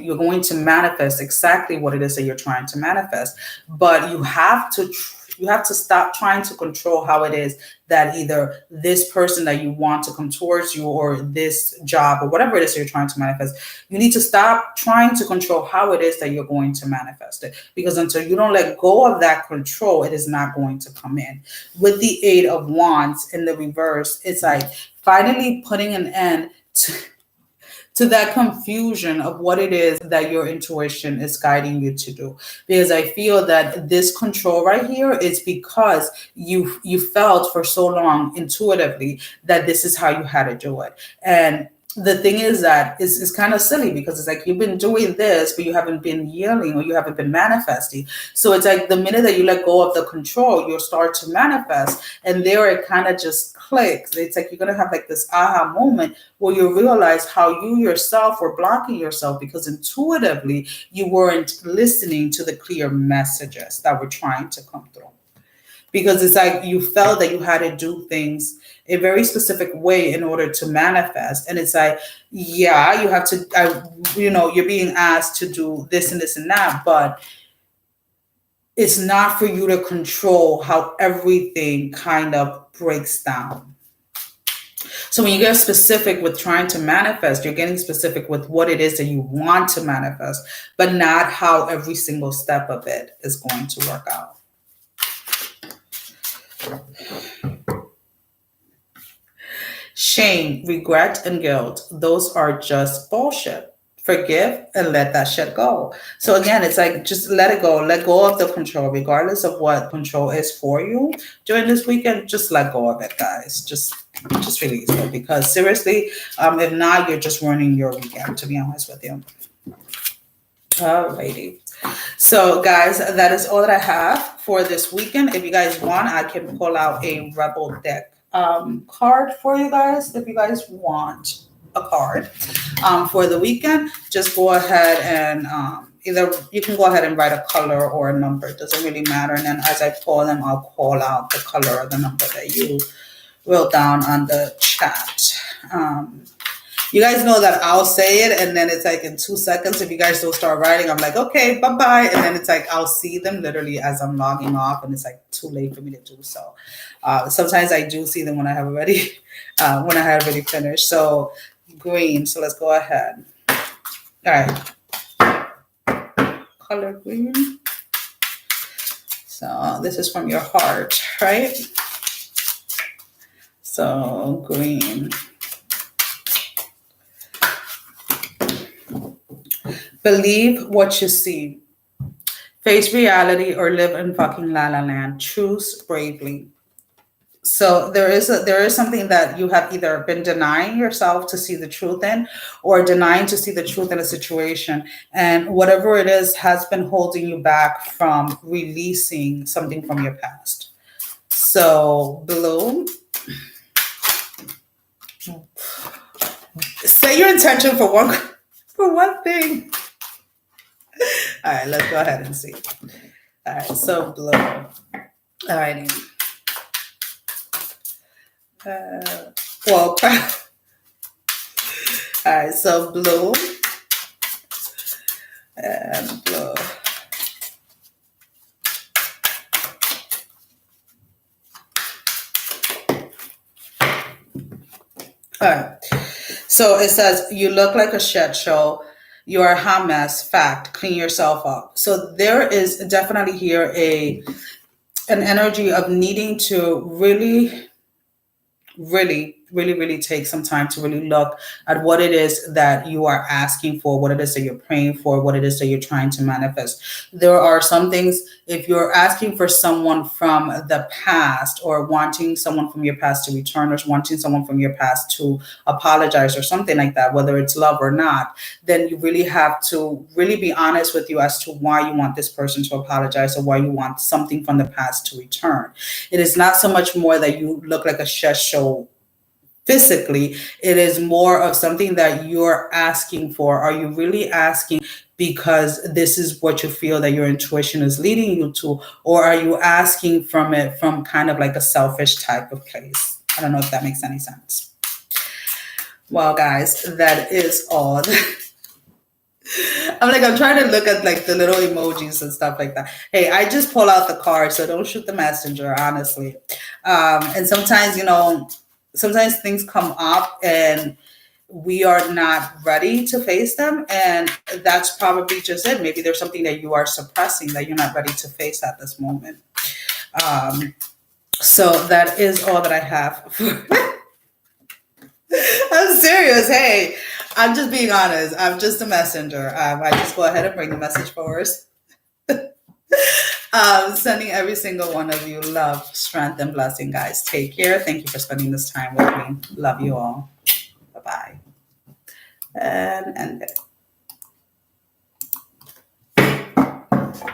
you're going to manifest exactly what it is that you're trying to manifest. But you have to stop trying to control how it is that either this person that you want to come towards you, or this job, or whatever it is that you're trying to manifest. You need to stop trying to control how it is that you're going to manifest it, because until you don't let go of that control, it is not going to come in. With the 8 of Wands in the reverse, it's like finally putting an end to that confusion of what it is that your intuition is guiding you to do. Because I feel that this control right here is because you felt for so long intuitively that this is how you had to do it. And the thing is that it's kind of silly, because it's like you've been doing this, but you haven't been yielding, or you haven't been manifesting. So it's like the minute that you let go of the control, you'll start to manifest. And there it kind of just clicks. It's like you're going to have like this aha moment where you realize how you yourself were blocking yourself, because intuitively you weren't listening to the clear messages that were trying to come through. Because it's like you felt that you had to do things a very specific way in order to manifest. And it's like, yeah, you have to, you're being asked to do this and this and that, but it's not for you to control how everything kind of breaks down. So when you get specific with trying to manifest, you're getting specific with what it is that you want to manifest, but not how every single step of it is going to work out. Shame, regret, and guilt, those are just bullshit. Forgive and let that shit go. So again, it's like just let it go. Let go of the control, regardless of what control is for you during this weekend. Just let go of it, guys. Just release it, because seriously, if not, you're just ruining your weekend, to be honest with you. Alrighty. So guys, that is all that I have for this weekend. If you guys want, I can pull out a Rebel deck card for you guys. If you guys want a card for the weekend, just go ahead and either you can go ahead and write a color or a number. It doesn't really matter. And then as I pull them, I'll call out the color or the number that you wrote down on the chat. You guys know that I'll say it and then it's like in 2 seconds. If you guys don't start writing, I'm like, okay, bye-bye. And then it's like, I'll see them literally as I'm logging off and it's like too late for me to do so. Sometimes I do see them when I have already, finished. So green. So let's go ahead. All right. Color green. So this is from your heart, right? So green. Believe what you see. Face reality or live in fucking la la land. Choose bravely. So there is something that you have either been denying yourself to see the truth in, or denying to see the truth in a situation. And whatever it is has been holding you back from releasing something from your past. So blue. Set your intention for one thing. All right, let's go ahead and see. All right, so blue. All righty. All right, so blue and blue. All right, so it says, you look like a shit show. You are a hot mess. Fact. Clean yourself up. So there is definitely here an energy of needing to really take some time to really look at what it is that you are asking for, what it is that you're praying for, what it is that you're trying to manifest. There are some things, if you're asking for someone from the past or wanting someone from your past to return or wanting someone from your past to apologize or something like that, whether it's love or not, then you really have to really be honest with you as to why you want this person to apologize or why you want something from the past to return. It is not so much more that you look like a shit show physically. It is more of something that you're asking for. Are you really asking because this is what you feel that your intuition is leading you to, or are you asking from kind of like a selfish type of place? I don't know if that makes any sense. Well, guys, that is all. I'm trying to look at like the little emojis and stuff like that. Hey, I just pull out the card, so don't shoot the messenger, honestly. And sometimes things come up and we are not ready to face them. And that's probably just it. Maybe there's something that you are suppressing that you're not ready to face at this moment. So that is all that I have. I'm serious. Hey, I'm just being honest. I'm just a messenger. I just go ahead and bring the message forward. Sending every single one of you love, strength, and blessing, guys. Take care. Thank you for spending this time with me. Love you all. Bye-bye. And end it.